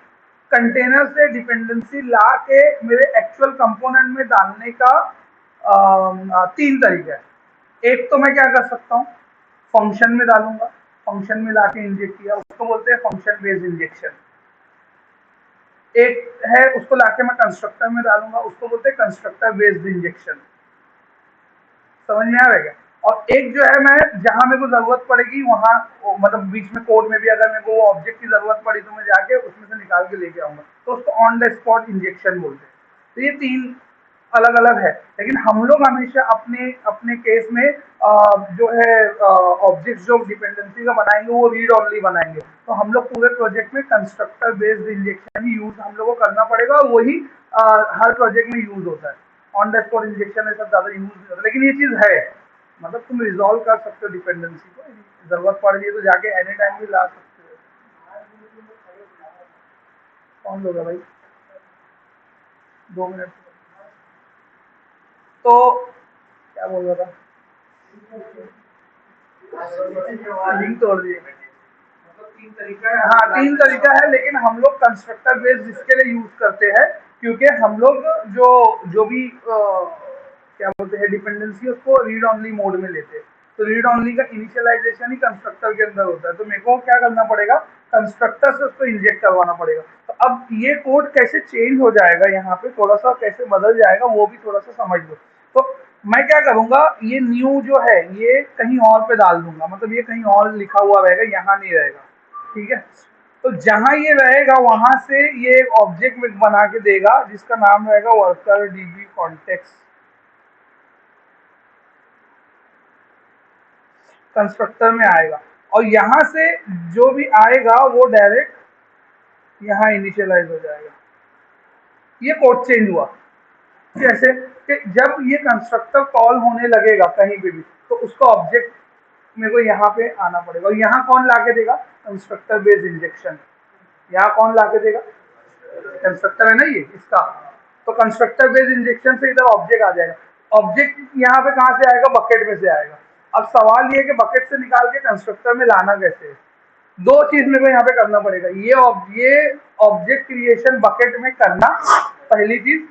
कंटेनर से डिपेंडेंसी ला के मेरे एक्चुअल कंपोनेंट में डालने का 3 तरीका है। एक तो मैं क्या कर सकता हूँ, फंक्शन में डालूंगा, फंक्शन में लाके इंजेक्ट किया, उसको बोलते हैं फंक्शन बेस्ड इंजेक्शन। एक है उसको लाके मैं कंस्ट्रक्टर में डालूंगा, उसको बोलते हैं कंस्ट्रक्टर बेस्ड इंजेक्शन। समझ में आ रहा है क्या? और एक जो है, मैं जहां मेरे को जरूरत पड़ेगी वहां, मतलब बीच में कोड में भी अगर मेरे को वो ऑब्जेक्ट की जरूरत पड़ी तो मैं जाके उसमें से निकाल के लेके आऊंगा, तो उसको ऑन द स्पॉट इंजेक्शन बोलते हैं। तो ये 3 अलग अलग है। लेकिन हम लोग हमेशा अपने अपने केस में जो है ऑब्जेक्ट जो डिपेंडेंसी का बनाएंगे वो रीड ऑनली बनाएंगे। तो हम लोग पूरे प्रोजेक्ट में कंस्ट्रक्टर बेस्ड इंजेक्शन ही यूज हम लोग को करना पड़ेगा, और वही हर प्रोजेक्ट में यूज होता है। ऑन द स्पॉट इंजेक्शन ऐसा ज्यादा यूज नहीं होता, लेकिन ये चीज है। मतलब तुम रिजॉल्व कर सकते हो डिपेंडेंसी को, जरूरत पड़ रही है तो जाके एनी टाइम भी ला सकते हो। कौन लोग है भाई? 2 मिनट। तो क्या बोल रहा था? लिंक तोड़ दिए। मतलब 3 तरीका है। हाँ, 3 तरीका है, लेकिन हम लोग कंस्ट्रक्टर बेस्ड जिसके लिए यूज करते हैं, क्योंकि हम लोग जो जो भी क्या बोलते हैं डिपेंडेंसी, उसको रीड ऑनली मोड में लेते हैं। तो रीड ऑनली का इनिशियलाइजेशन ही कंस्ट्रक्टर के अंदर होता है। तो मेरे को क्या करना पड़ेगा, कंस्ट्रक्टर से उसको इंजेक्ट करवाना पड़ेगा। तो अब ये कोड कैसे चेंज हो जाएगा, यहाँ पे थोड़ा सा कैसे बदल जाएगा वो भी थोड़ा सा समझ लो। तो मैं क्या करूंगा, ये न्यू जो है ये कहीं और पे डाल दूंगा, मतलब ये कहीं और लिखा हुआ रहेगा, यहाँ नहीं रहेगा। ठीक है। तो जहां ये रहेगा वहां से ये एक ऑब्जेक्ट बना के देगा जिसका नाम रहेगा वर्कर डीबी कॉन्टेक्स्ट। कंस्ट्रक्टर में आएगा, और यहां से जो भी आएगा वो डायरेक्ट यहाँ इनिशियलाइज हो जाएगा। ये कोड चेंज हुआ। कैसे? कि जब ये कंस्ट्रक्टर कॉल होने लगेगा कहीं पे भी, तो उसका ऑब्जेक्ट मेरे को यहाँ पे आना पड़ेगा। और यहाँ कौन ला के देगा? Constructor based injection. यहाँ कौन ला के देगा? कंस्ट्रक्टर है ना ये इसका। तो कंस्ट्रक्टर बेस्ड इंजेक्शन से इधर ऑब्जेक्ट आ जाएगा। ऑब्जेक्ट यहाँ पे कहाँ से आएगा? बकेट में से आएगा। अब सवाल ये है कि बकेट से निकाल के कंस्ट्रक्टर में लाना कैसे है? 2 चीज मेरे को यहाँ पे करना पड़ेगा। ये ऑब्जेक्ट क्रिएशन बकेट में करना, पहली चीज।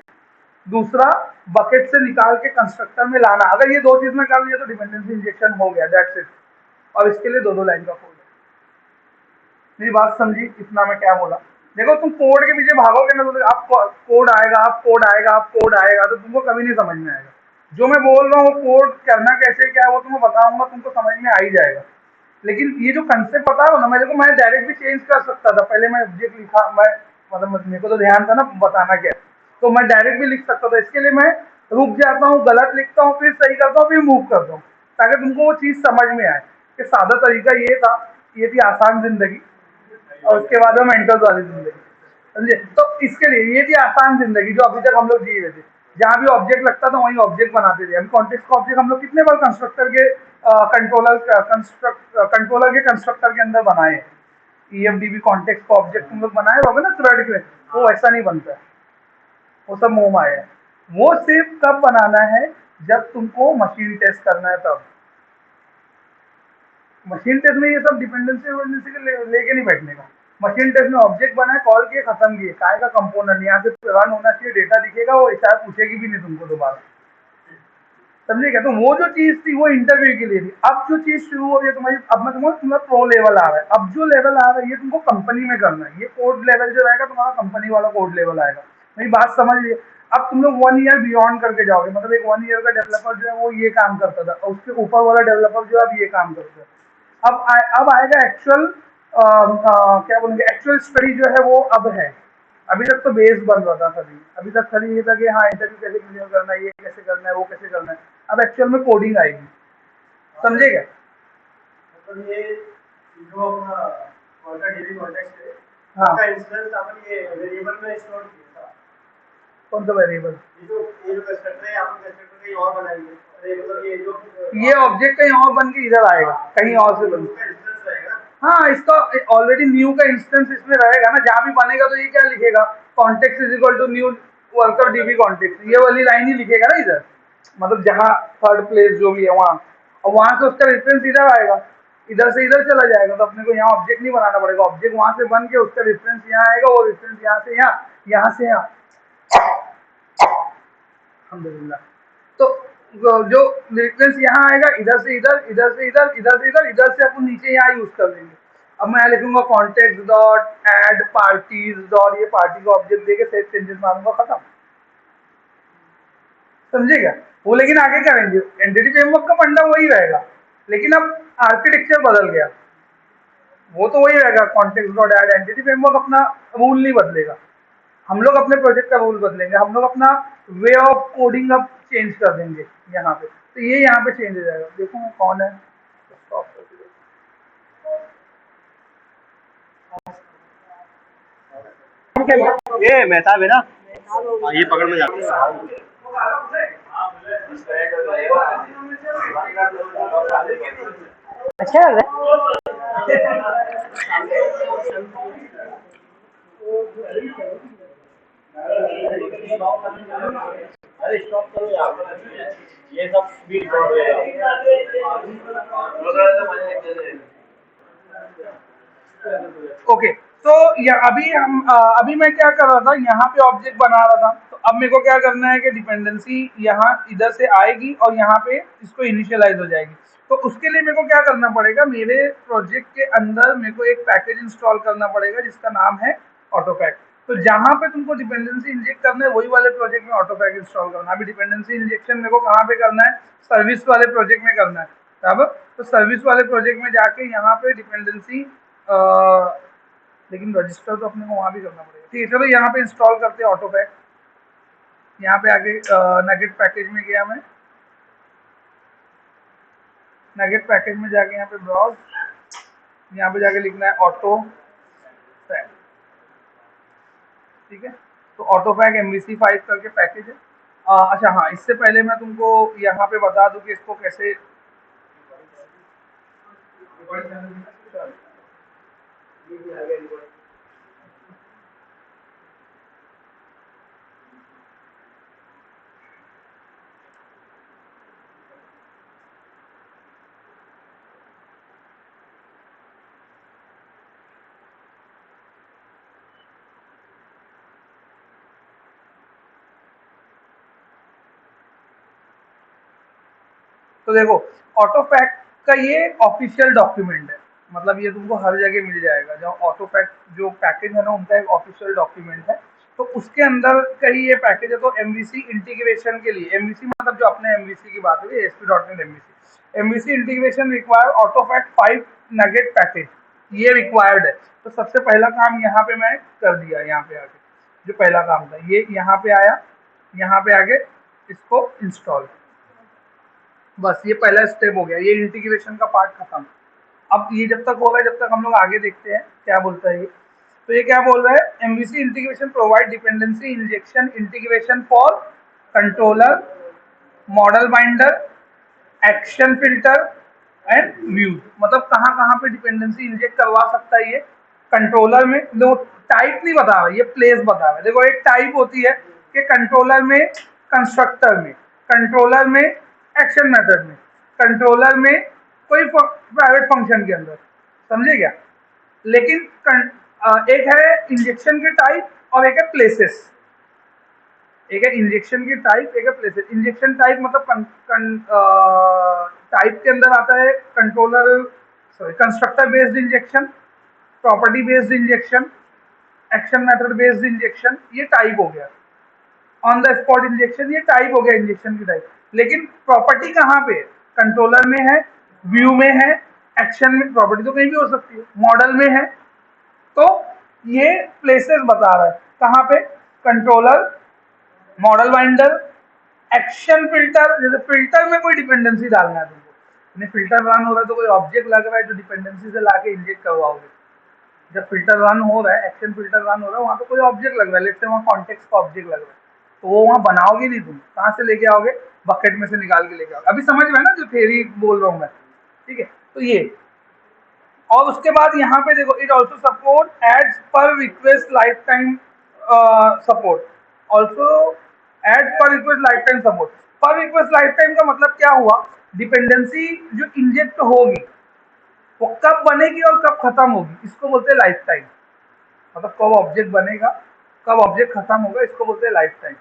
दूसरा, बकेट से निकाल के कंस्ट्रक्टर में लाना। अगर ये 2 चीज में कर लिया तो डिपेंडेंसी इंजेक्शन हो गया, दैट्स इट। और इसके लिए 2 लाइन का कोड है। मेरी बात समझी? इतना मैं क्या बोला? देखो, तुम कोड के पीछे भागोगे ना तो आप कोड आएगा, आप कोड आएगा, आप कोड आएगा, तो तुमको कभी नहीं समझ में आएगा। जो मैं बोल रहा हूँ कोड करना कैसे क्या है वो तुम्हें बता बताऊंगा तुमको समझ में आ ही जाएगा। लेकिन ये जो कंसेप्ट बता रहा हूँ ना, मैं देखो मैं डायरेक्ट भी चेंज कर सकता था। पहले मैं ऑब्जेक्ट लिखा, मैं मतलब मेरे को तो ध्यान था ना बताना क्या है, तो मैं डायरेक्ट भी लिख सकता था। इसके लिए मैं रुक जाता हूँ, गलत लिखता हूँ, फिर सही करता हूँ, फिर मूव करता हूँ, ताकि तुमको वो चीज़ समझ में आए कि सादा तरीका ये था, ये थी आसान जिंदगी, और उसके बाद में मेंटल वाली जिंदगी, समझे। तो इसके लिए ये थी आसान जिंदगी जो अभी तक हम लोग जी रहे थे, जहाँ भी ऑब्जेक्ट लगता था वहीं ऑब्जेक्ट बनाते थे। अभी कॉन्टेक्स्ट का ऑब्जेक्ट हम लोग कितने बार कंस्ट्रक्टर के कंट्रोलर के कंस्ट्रक्टर के अंदर बनाए, ईएफडीबी कॉन्टेक्स्ट का ऑब्जेक्ट तुम लोग बनाए होगे ना थ्रेड में, वो ऐसा नहीं बनता है, वो सब मोह माया है। वो सिर्फ तब बनाना है जब तुमको मशीन टेस्ट करना है तब। मशीन टेस्ट में ये सब डिपेंडेंसी वेपेंडेंसी के लेके नहीं बैठने का। मशीन टेस्ट में ऑब्जेक्ट बनाए, कॉल किए, खत्म किए, काय का कंपोनेंट यहाँ से रन होना चाहिए, डेटा दिखेगा, वो शायद पूछेगी भी नहीं तुमको दोबारा, समझे क्या। तो वो जो चीज थी वो इंटरव्यू के लिए थी। अब जो चीज शुरू हो रही है तुम्हारी, अब मैं तुम्हारा प्रो लेवल आ रहा है, अब जो लेवल आ रहा है ये तुमको कंपनी में करना है। ये कोड लेवल जो रहेगा तुम्हारा कंपनी वाला कोड लेवल आएगा। मेरी बात समझ लीजिए। अब तुम लोग 1 ईयर बियॉन्ड करके जाओगे, मतलब एक 1 ईयर का डेवलपर जो है वो ये काम करता था, और उसके ऊपर वाला डेवलपर जो है अब ये काम करता है। अब आएगा एक्चुअल, क्या बोलेंगे, एक्चुअल स्टडी जो है वो अब है। अभी तक तो बेस बन रहा था सभी, अभी तक खाली ये था कि हाँ इंटरव्यू कैसे क्लियर करना है, ये कैसे करना है, वो कैसे करना है। अब एक्चुअल में कोडिंग आएगी, समझे क्या। मतलब ये जो अपना कॉन्टेक्ट डेली कॉन्टेक्ट है, हाँ, इसका इंस्टेंस अपन ये वेरिएबल में स्टोर किया था। कौन सा वेरिएबल। ये जो कंस्ट्रक्टर है, अपन कंस्ट्रक्टर कहीं और बनाएंगे, अरे मतलब ये जो ये ऑब्जेक्ट कहीं और बन के इधर आएगा, कहीं और से बन के। इंस्टेंस रहेगा। हाँ, इसका ऑलरेडी न्यू का इंस्टेंस इसमें रहेगा ना, जहाँ भी बनेगा तो ये क्या लिखेगा, context is equal to new worker DB context, ये वाली लाइन ही लिखेगा ना इधर, मतलब जहाँ थर्ड प्लेस जो भी है वहाँ, और वहां से उसका रेफरेंस इधर आएगा, इधर से इधर चला जाएगा। तो अपने को यहाँ ऑब्जेक्ट नहीं बनाना पड़ेगा, ऑब्जेक्ट वहां से बन के उसका रेफरेंस यहाँ आएगा, वो रेफरेंस यहाँ से यहाँ, यहाँ से यहाँ, अल्हम्दुलिल्लाह। तो जो रेफरेंस यहाँ आएगा, इधर से इधर, इधर से इधर, इधर से इधर, इधर से अपन नीचे यहाँ यूज कर लेंगे। अब मैं यहाँ लिखूंगा context dot add parties dot, ये पार्टी का ऑब्जेक्ट देके सेट चेंजेस मारूंगा, खत्म, समझेगा। वो लेकिन आगे करेंगे, एंटिटी फ्रेमवर्क का फंडा वही रहेगा, लेकिन अब आर्किटेक्चर बदल गया। वो तो वही रहेगा, context dot add, entity framework अपना रूल नहीं बदलेगा। हम लोग अपने प्रोजेक्ट का रूल बदलेंगे, हम लोग अपना वे ऑफ कोडिंग अब चेंज कर देंगे यहाँ पे। तो ये यहाँ पे चेंज हो जाएगा। देखो मैं कौन है, स्टॉप करके देखो। ये मेहताब है ना। हाँ, ये पकड़ में जाते हैं। अच्छा लग रहा अरे स्टॉप करो यार, ये सब स्पीड बढ़ रहा ओके, तो अभी मैं क्या कर रहा था, यहाँ पे ऑब्जेक्ट बना रहा था। तो अब मेरे को क्या करना है कि डिपेंडेंसी यहाँ इधर से आएगी और यहाँ पे इसको इनिशियलाइज हो जाएगी। तो उसके लिए मेरे को क्या करना पड़ेगा, मेरे प्रोजेक्ट के अंदर मेरे को एक पैकेज इंस्टॉल करना पड़ेगा जिसका नाम है ऑटोपैक। तो जहाँ पे तुमको डिपेंडेंसी इंजेक्ट करना है वही वाले प्रोजेक्ट में ऑटोपैक इंस्टॉल करना है। अभी डिपेंडेंसी इंजेक्शन मेरे को कहाँ पे करना है, सर्विस वाले प्रोजेक्ट में करना है, बराबर। तो सर्विस वाले प्रोजेक्ट में जाके यहाँ पे डिपेंडेंसी, लेकिन रजिस्टर तो अपने को वहाँ भी करना पड़ेगा। ठीक है, चलो यहाँ पे इंस्टॉल करते हैं ऑटोपैक। यहाँ पे आगे नगेट पैकेज में गया मैं, नगेट पैकेज में जाके यहाँ पे ब्राउज, यहाँ पे जाके लिखना है ऑटो पैक, ठीक है। तो ऑटो पैक MVC5 करके पैकेज है। अच्छा हाँ, इससे पहले मैं तुमको यहाँ पे बता दूं कि इसको कैसे, तो देखो ऑटो पैक का ये ऑफिशियल डॉक्यूमेंट है, मतलब ये तुमको हर जगह मिल जाएगा। जो ऑटो पैक जो पैकेज है ना, उनका एक ऑफिशियल डॉक्यूमेंट है। तो उसके अंदर का ही ये पैकेज है। तो एमवीसी इंटीग्रेशन के लिए, एमवीसी मतलब जो अपने एमवीसी की बात है, ASP.NET MVC integration require Autofac 5 NuGet package, ये रिक्वायर्ड है। तो सबसे पहला काम यहाँ पे मैं कर दिया, यहाँ पे आके जो पहला काम था ये यहाँ पे आया, यहाँ पे आगे इसको इंस्टॉल, बस ये पहला स्टेप हो गया, ये इंटीग्रेशन का पार्ट खत्म। अब ये जब तक होगा, जब तक हम लोग आगे देखते हैं क्या बोलता है ये। तो ये क्या बोल रहा है, MVC integration provide dependency injection integration for controller, model binder, action filter and views. मतलब कहाँ कहाँ पे डिपेंडेंसी इंजेक्ट करवा सकता है ये कंट्रोलर में। दो टाइप नहीं बता रहा, ये प्लेस बता रहा है। देखो एक टाइप होती है कि कंट्रोलर में, कंस्ट्रक्टर में, कंट्रोलर में, एक्शन मेथड में, कंट्रोलर में, कोई प्राइवेट फंक्शन के अंदर, समझे क्या। लेकिन एक है इंजेक्शन के टाइप और एक है प्लेसेस। एक है इंजेक्शन की टाइप, एक है प्लेसेस। इंजेक्शन टाइप मतलब टाइप के अंदर आता है controller, sorry constructor based injection, property based injection, action method based injection, ये टाइप हो गया। ऑन द स्पॉट इंजेक्शन, ये टाइप हो गया इंजेक्शन की टाइप। लेकिन प्रॉपर्टी कहाँ पे है, कंट्रोलर में है, व्यू में है, एक्शन में, प्रॉपर्टी तो कहीं भी हो सकती है, मॉडल में है। तो ये प्लेसेस बता रहा है कहाँ पे, controller, model binder, action filter. जैसे फिल्टर में कोई डिपेंडेंसी डालना है तुमको, फिल्टर रन हो रहा है तो कोई ऑब्जेक्ट लग रहा है जो डिपेंडेंसी से लाके इंजेक्ट करवाओगे। जब फिल्टर रन हो रहा है, एक्शन फिल्टर रन हो रहा है, वहाँ पे कोई ऑब्जेक्ट लग रहा है, लेट्स से वहाँ कॉन्टेक्स्ट का ऑब्जेक्ट लग रहा है, तो वो वहाँ बनाओगे नहीं, तुम कहाँ से लेके आओगे, बकेट में से निकाल के लेके आओगे। अभी समझ में ना जो थ्योरी बोल रहा हूँ मैं, ठीक है। तो ये, और उसके बाद यहाँ पे देखो, it also support adds per request lifetime support, also add per request lifetime support. Per request lifetime का मतलब क्या हुआ, डिपेंडेंसी जो इंजेक्ट होगी वो कब बनेगी और कब खत्म होगी, इसको बोलते हैं लाइफ टाइम। मतलब कब ऑब्जेक्ट बनेगा, कब ऑब्जेक्ट खत्म होगा, इसको बोलते हैं लाइफ टाइम।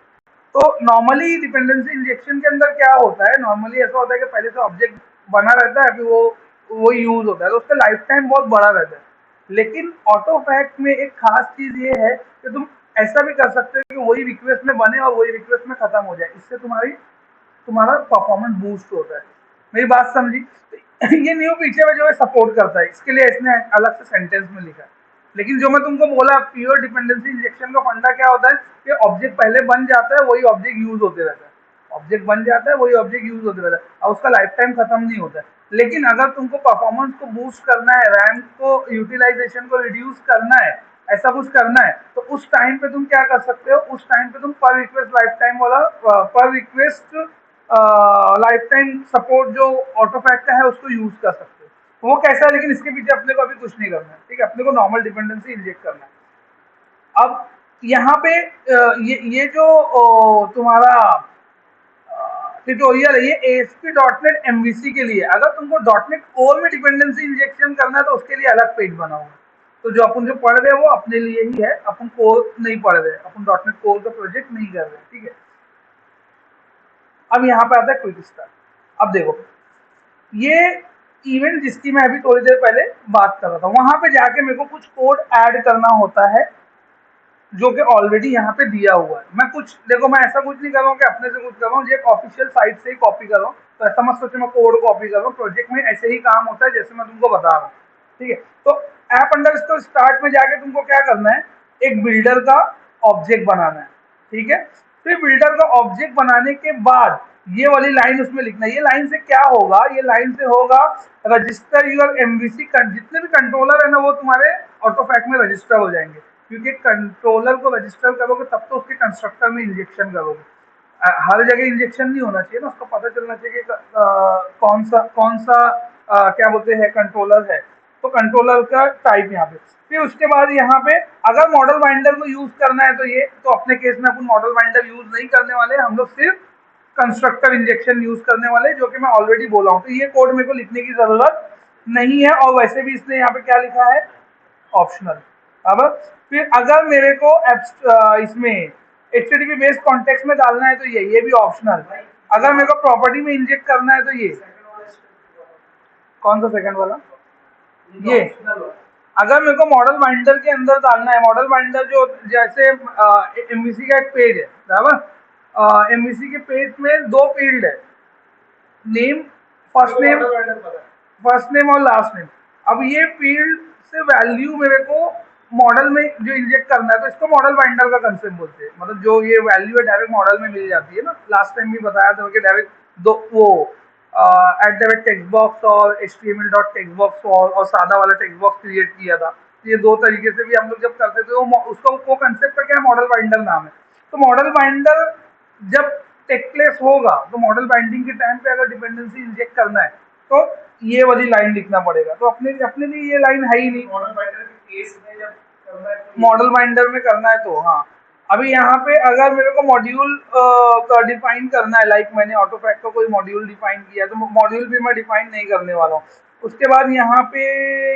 तो नॉर्मली डिपेंडेंसी इंजेक्शन के अंदर क्या होता है, नॉर्मली ऐसा होता है कि पहले से ऑब्जेक्ट बना रहता है, फिर वो यूज होता है, तो उसका लाइफ टाइम बहुत बड़ा रहता है। लेकिन ऑटोफैक्ट में एक खास चीज ये है कि तुम ऐसा भी कर सकते हो कि वही रिक्वेस्ट में बने और वही रिक्वेस्ट में खत्म हो जाए, इससे तुम्हारा परफॉर्मेंस बूस्ट होता है। मेरी बात समझी। ये न्यू फीचर है जो सपोर्ट करता है, इसके लिए इसने अलग से सेंटेंस में लिखा है। लेकिन जो मैं तुमको बोला, प्योर डिपेंडेंसी इंजेक्शन का फंडा क्या होता है कि ऑब्जेक्ट पहले बन जाता है, वही ऑब्जेक्ट यूज होते रहता है, ऑब्जेक्ट बन जाता है, वही ऑब्जेक्ट यूज होते रहता है और उसका लाइफ टाइम खत्म नहीं होता है। लेकिन अगर तुमको परफॉर्मेंस को बूस्ट करना है, रैम को, यूटिलाइजेशन को रिड्यूस करना है, ऐसा कुछ करना है, तो उस टाइम पे तुम क्या कर सकते हो, उस टाइम पे तुम पर रिक्वेस्ट लाइफ टाइम वाला, पर रिक्वेस्ट लाइफ टाइम सपोर्ट जो ऑटोफैक्ट का है उसको यूज कर सकते हो। वो कैसा है, लेकिन इसके पीछे अपने को अभी कुछ नहीं करना है, ठीक है। अपने को नॉर्मल डिपेंडेंसी इंजेक्ट करना है। अब यहाँ पे ये जो तुम्हारा ट्यूटोरियल है, ये ASP.NET MVC के लिए। अगर तुमको .NET कोर में डिपेंडेंसी इंजेक्शन करना है तो उसके लिए अलग पेज बनाऊंगा। तो जो अपन जो पढ़ रहे हैं वो अपने लिए ही है, अपन कोर नहीं पढ़ रहे, अपन .NET कोर का प्रोजेक्ट नहीं कर रहे, ठीक है। अब यहाँ पे आता है क्विक स्टार्ट। अब देखो, ये इवेंट जिसकी मैं अभी थोड़ी देर पहले बात कर रहा था, वहां पे जाके मेरे को कुछ कोड ऐड करना होता है जो कि ऑलरेडी यहाँ पे दिया हुआ है। मैं कुछ, देखो मैं ऐसा कुछ नहीं कर रहा हूँ कि अपने से कुछ कर रहा हूँ, ये ऑफिशियल साइट से ही कॉपी कर रहा हूँ, तो ऐसा मत सोचो मैं कोड कॉपी कर रहा हूँ। प्रोजेक्ट में ऐसे ही काम होता है जैसे मैं तुमको बता रहा हूँ, ठीक है। तो app_start में जाके तुमको क्या करना है, एक बिल्डर का ऑब्जेक्ट बनाना है, ठीक है। फिर बिल्डर का ऑब्जेक्ट बनाने के बाद ये वाली लाइन उसमें लिखना है। ये लाइन से क्या होगा, ये लाइन से होगा रजिस्टर यूर एमवीसी। जितने भी कंट्रोलर है ना वो तुम्हारे ऑटोफैक्ट में रजिस्टर हो जाएंगे, क्योंकि कंट्रोलर को रजिस्टर करोगे तब तो उसके कंस्ट्रक्टर में इंजेक्शन करोगे। हर जगह इंजेक्शन नहीं होना चाहिए ना, उसको पता चलना चाहिए कि कौन सा क्या बोलते हैं कंट्रोलर है, तो कंट्रोलर का टाइप यहाँ पे। फिर उसके बाद यहाँ पे अगर मॉडल बाइंडर को यूज करना है तो ये, तो अपने केस में अपन मॉडल बाइंडर यूज नहीं करने वाले, हम लोग सिर्फ कंस्ट्रक्टर इंजेक्शन यूज करने वाले, जो कि मैं ऑलरेडी बोला हूँ। तो ये कोड मेरे को लिखने की जरूरत नहीं है, और वैसे भी इसने यहाँ पे क्या लिखा है, ऑप्शनल। अब फिर अगर मेरे को इसमें HTTP बेस्ड कॉन्टेक्स्ट में डालना है तो ये भी ऑप्शनल। अगर मेरे को प्रॉपर्टी में इंजेक्ट करना है तो ये, कौन सा सेकंड वाला, ये अगर मेरे को मॉडल बाइंडर के अंदर डालना है, मॉडल बाइंडर जो जैसे एमवीसी का एक पेज है बराबर, एमवीसी के पेज में दो फील्ड है, name, first name, first name और लास्ट नेम। अब ये फील्ड से वैल्यू मेरे को मॉडल में जो इंजेक्ट करना है, तो इसको मॉडल बाइंडर का कंसेप्ट बोलते हैं। मतलब जो ये वैल्यू है डायरेक्ट मॉडल में मिल जाती है ना। लास्ट टाइम भी बताया था कि डायरेक्ट दो वो at the rate text box और HTML डॉट टेक्स्ट बॉक्स और सादा वाला टेक्स्ट बॉक्स क्रिएट किया था। तो ये दो तरीके से भी हम लोग जब करते थे, उसका वो कंसेप्ट का क्या मॉडल बाइंडर नाम है। तो मॉडल बाइंडर जब टेक प्लेस होगा तो मॉडल बाइंडिंग के टाइम पे अगर डिपेंडेंसी इंजेक्ट करना है तो ये वाली लाइन लिखना पड़ेगा। तो अपने अपने लिए ये लाइन है ही नहीं। मॉडल बाइंडर के केस में जब करना है तो मॉडल बाइंडर में करना है तो हाँ। अभी यहाँ पे अगर मेरे को मॉड्यूल डिफाइन करना है, लाइक मैंने ऑटोफैक्ट का कोई मॉड्यूल डिफाइन किया, तो मॉड्यूल भी मैं डिफाइन नहीं करने वाला हूँ। उसके बाद यहाँ पे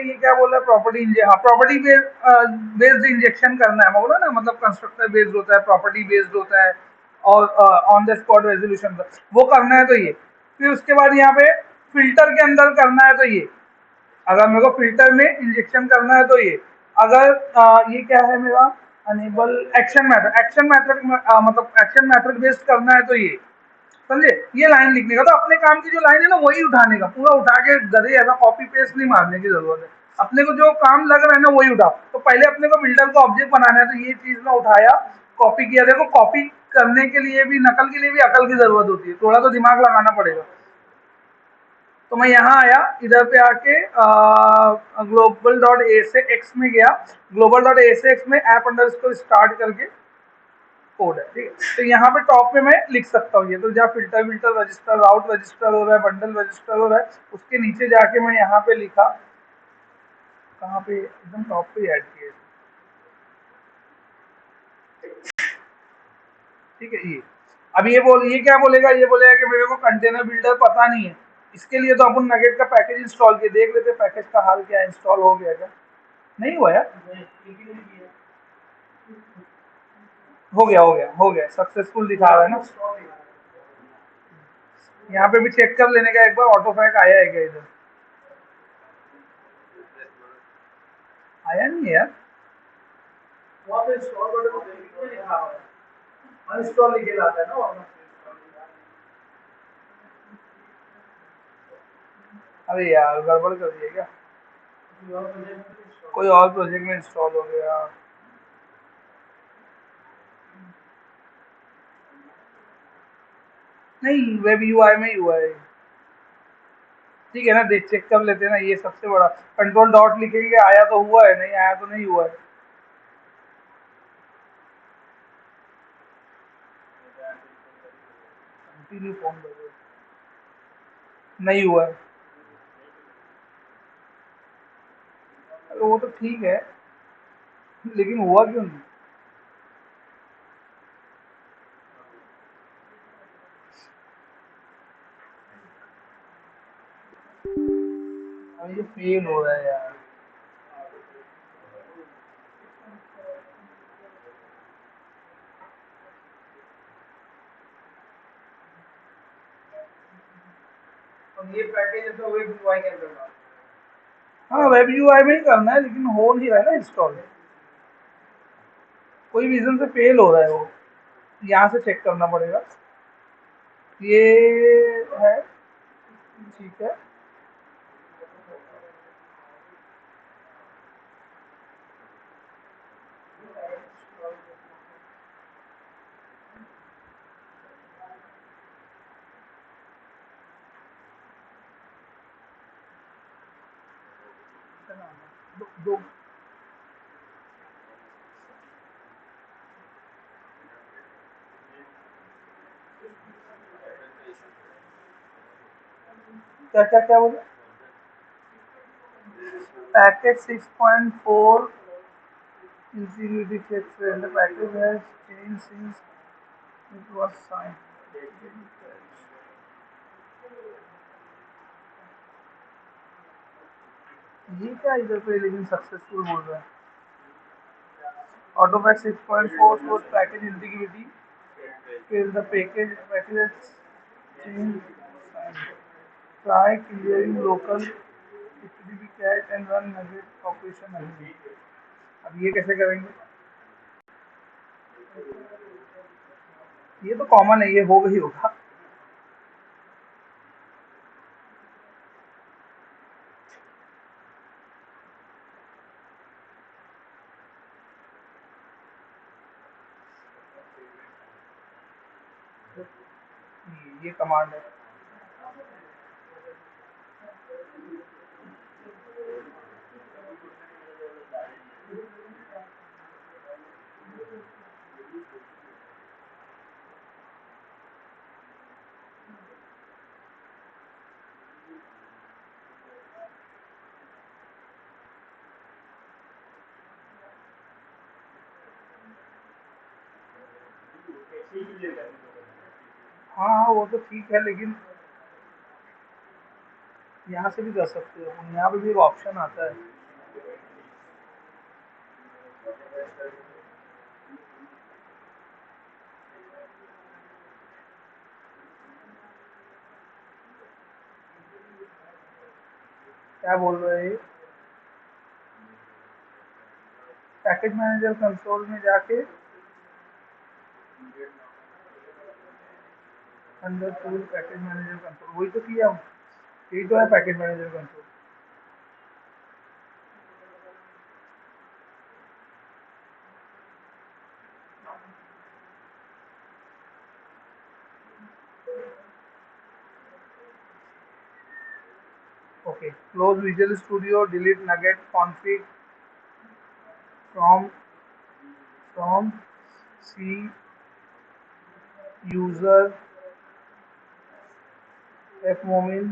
ये क्या बोला, प्रॉपर्टी हाँ प्रॉपर्टी बेस्ड इंजेक्शन करना है, मैं बोला ना, मतलब कंस्ट्रक्टर बेस्ड होता है, प्रॉपर्टी बेस्ड होता है और ऑन द स्पॉट रेजोल्यूशन वो करना है तो ये। फिर उसके बाद यहाँ पे फिल्टर के अंदर करना है तो ये, अगर मेरे को फिल्टर में इंजेक्शन करना है तो ये। अगर ये क्या है मेरा enable action method, action method मतलब एक्शन मेथड बेस्ड करना है तो ये, समझे, ये लाइन लिखने का। तो अपने काम की जो लाइन है ना वही उठाने का, पूरा उठा के गधे ऐसा कॉपी पेस्ट नहीं मारने की जरूरत है। अपने को जो काम लग रहा है ना वही उठाओ। तो पहले अपने को बिल्डर को ऑब्जेक्ट बनाना है, तो ये चीज में उठाया, कॉपी किया। देखो कॉपी करने के लिए भी, नकल के लिए भी अकल की जरूरत होती है, थोड़ा तो दिमाग लगाना पड़ेगा। तो मैं यहाँ आया, इधर पे आके ग्लोबल डॉट ए से एक्स में गया, ग्लोबल डॉट ए से एक्स में ऐप अंडरस्कोर स्टार्ट करके कोड है, ठीक है। तो यहाँ पे टॉप पे मैं लिख सकता हूँ ये, तो जहाँ फिल्टर विल्टर रजिस्टर राउट रजिस्टर हो रहा है, बंडल रजिस्टर हो रहा है, उसके नीचे जाके मैं यहाँ पे लिखा, कहाँ पे, एकदम टॉप पे ऐड किया, ठीक है। ये अब ये क्या बोलेगा, ये बोलेगा कि मेरे को कंटेनर बिल्डर पता नहीं है। इसके लिए तो अपन नगेट का पैकेज इंस्टॉल किए, देख लेते पैकेज का हाल क्या है, इंस्टॉल हो गया क्या, नहीं हुआ यार, हो गया सक्सेसफुल दिखा रहा है ना। यहाँ पे भी चेक कर लेने का एक बार, ऑटोफैक आया है क्या इधर, आया नहीं है यार। वहाँ पे इंस्टॉल बटन पे लिखा हुआ है, अनइंस्टॉल लिखे जाता है ना वहाँ पे। अरे यार गड़बड़ कर दिया क्या, कोई और प्रोजेक्ट में इंस्टॉल हो गया। नहीं, वेब यूआई में ही हुआ है, ठीक है ना, देख चेक कर लेते हैं ना। ये सबसे बड़ा, कंट्रोल डॉट लिखेंगे, आया तो हुआ है, नहीं आया तो नहीं हुआ है। कंटिन्यू फोन कर, नहीं हुआ है, अरे वो तो ठीक है, लेकिन हुआ क्यों नहीं। अरे ये फेल हो रहा है यार। और ये पैकेज है तो वेब यूआई के अंदर डालना है। हाँ वेब यूआई में ही करना है, लेकिन हो नहीं रहा है ना इंस्टॉल, कोई रीजन से फेल हो रहा है वो, यहाँ से चेक करना पड़ेगा। ये है, ठीक है। दो क्या क्या क्या बोले, package 6.4 integrity checks and the package has changed since it was signed. ये क्या इधर पे लेकिन सक्सेसफुल बोल रहा है, ऑटोपैक 6.4 was package integrity, फिर the package has changed, try clearing local HDB cash and run nugget operation नहीं। अब ये कैसे करेंगे? ये तो कॉमन है, ये होगा ही होगा। ये कमांड है। हाँ हाँ, वो तो ठीक है, लेकिन यहाँ से भी कर सकते हो, यहाँ पे भी एक ऑप्शन आता है। क्या बोल रहे हैं? पैकेज मैनेजर कंसोल में जाके अंदर टूल पैकेज मैनेजर कंसोल, वही तो किया हूँ, यही तो है package manager console. Okay, close Visual Studio, delete NuGet config from C user fmomin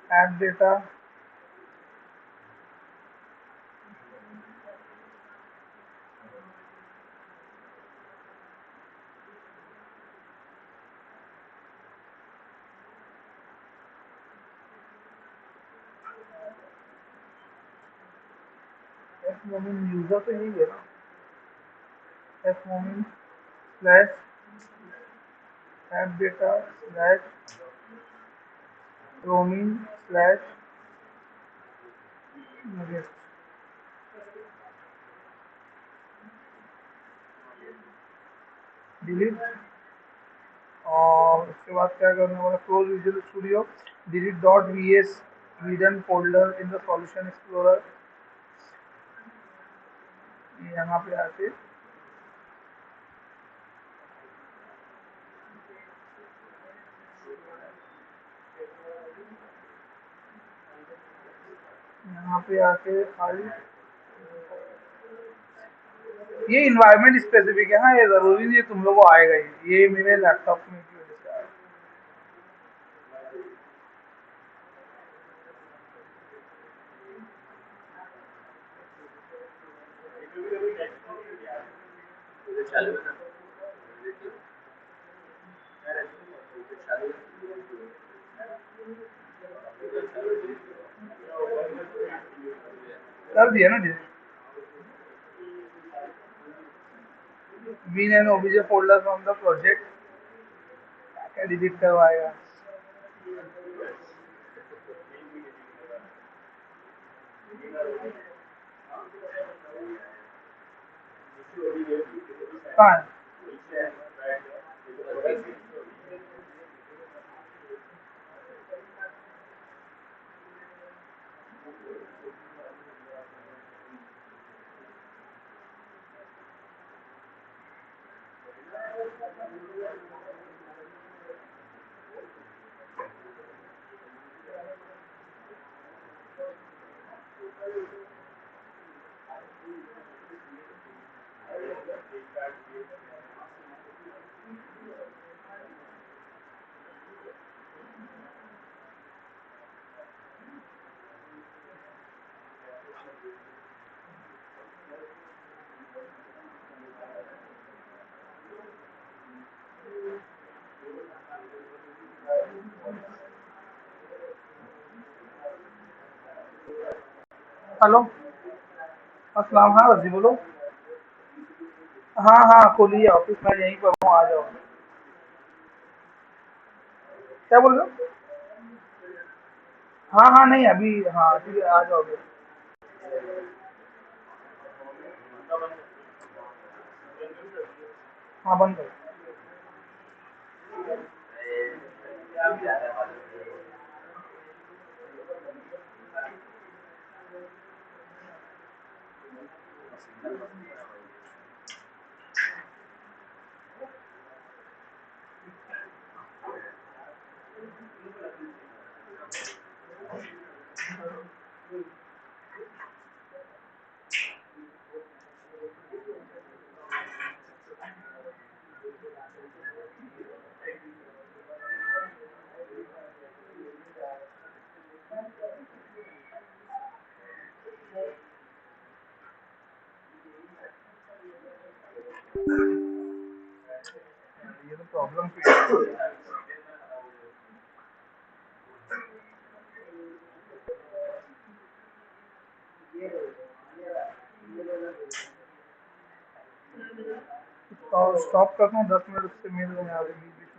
app data fmomin user तो यही है ना, fmomin slash app data slash roaming slash NuGet. Delete, और उसके बाद क्या करने वाला, close Visual Studio, delete dot V S hidden folder in the solution explorer. यहाँ पे आके फाइल, ये इन्वायरमेंट स्पेसिफिक है। हाँ, ये जरूरी नहीं है तुम लोगों को आएगा ये मेरे लैपटॉप में की वजह से आएगा। कर दिया ना delete, bin and obj folder from the project, क्या डिलीट करवाएगा? कहाँ है? हेलो, अस्सलाम, हाँ रजी बोलो। हाँ हाँ, खोलिए ऑफिस, मैं यहीं पर हूँ, आ जाओ। क्या बोल रहे हो? हाँ हाँ, नहीं अभी, हाँ ठीक है, आ जाओगे। हाँ बंद करो। ये तो प्रॉब्लम क्रिएट। स्टॉप करता हूँ, 10 मिनट से मेल में आ रही है।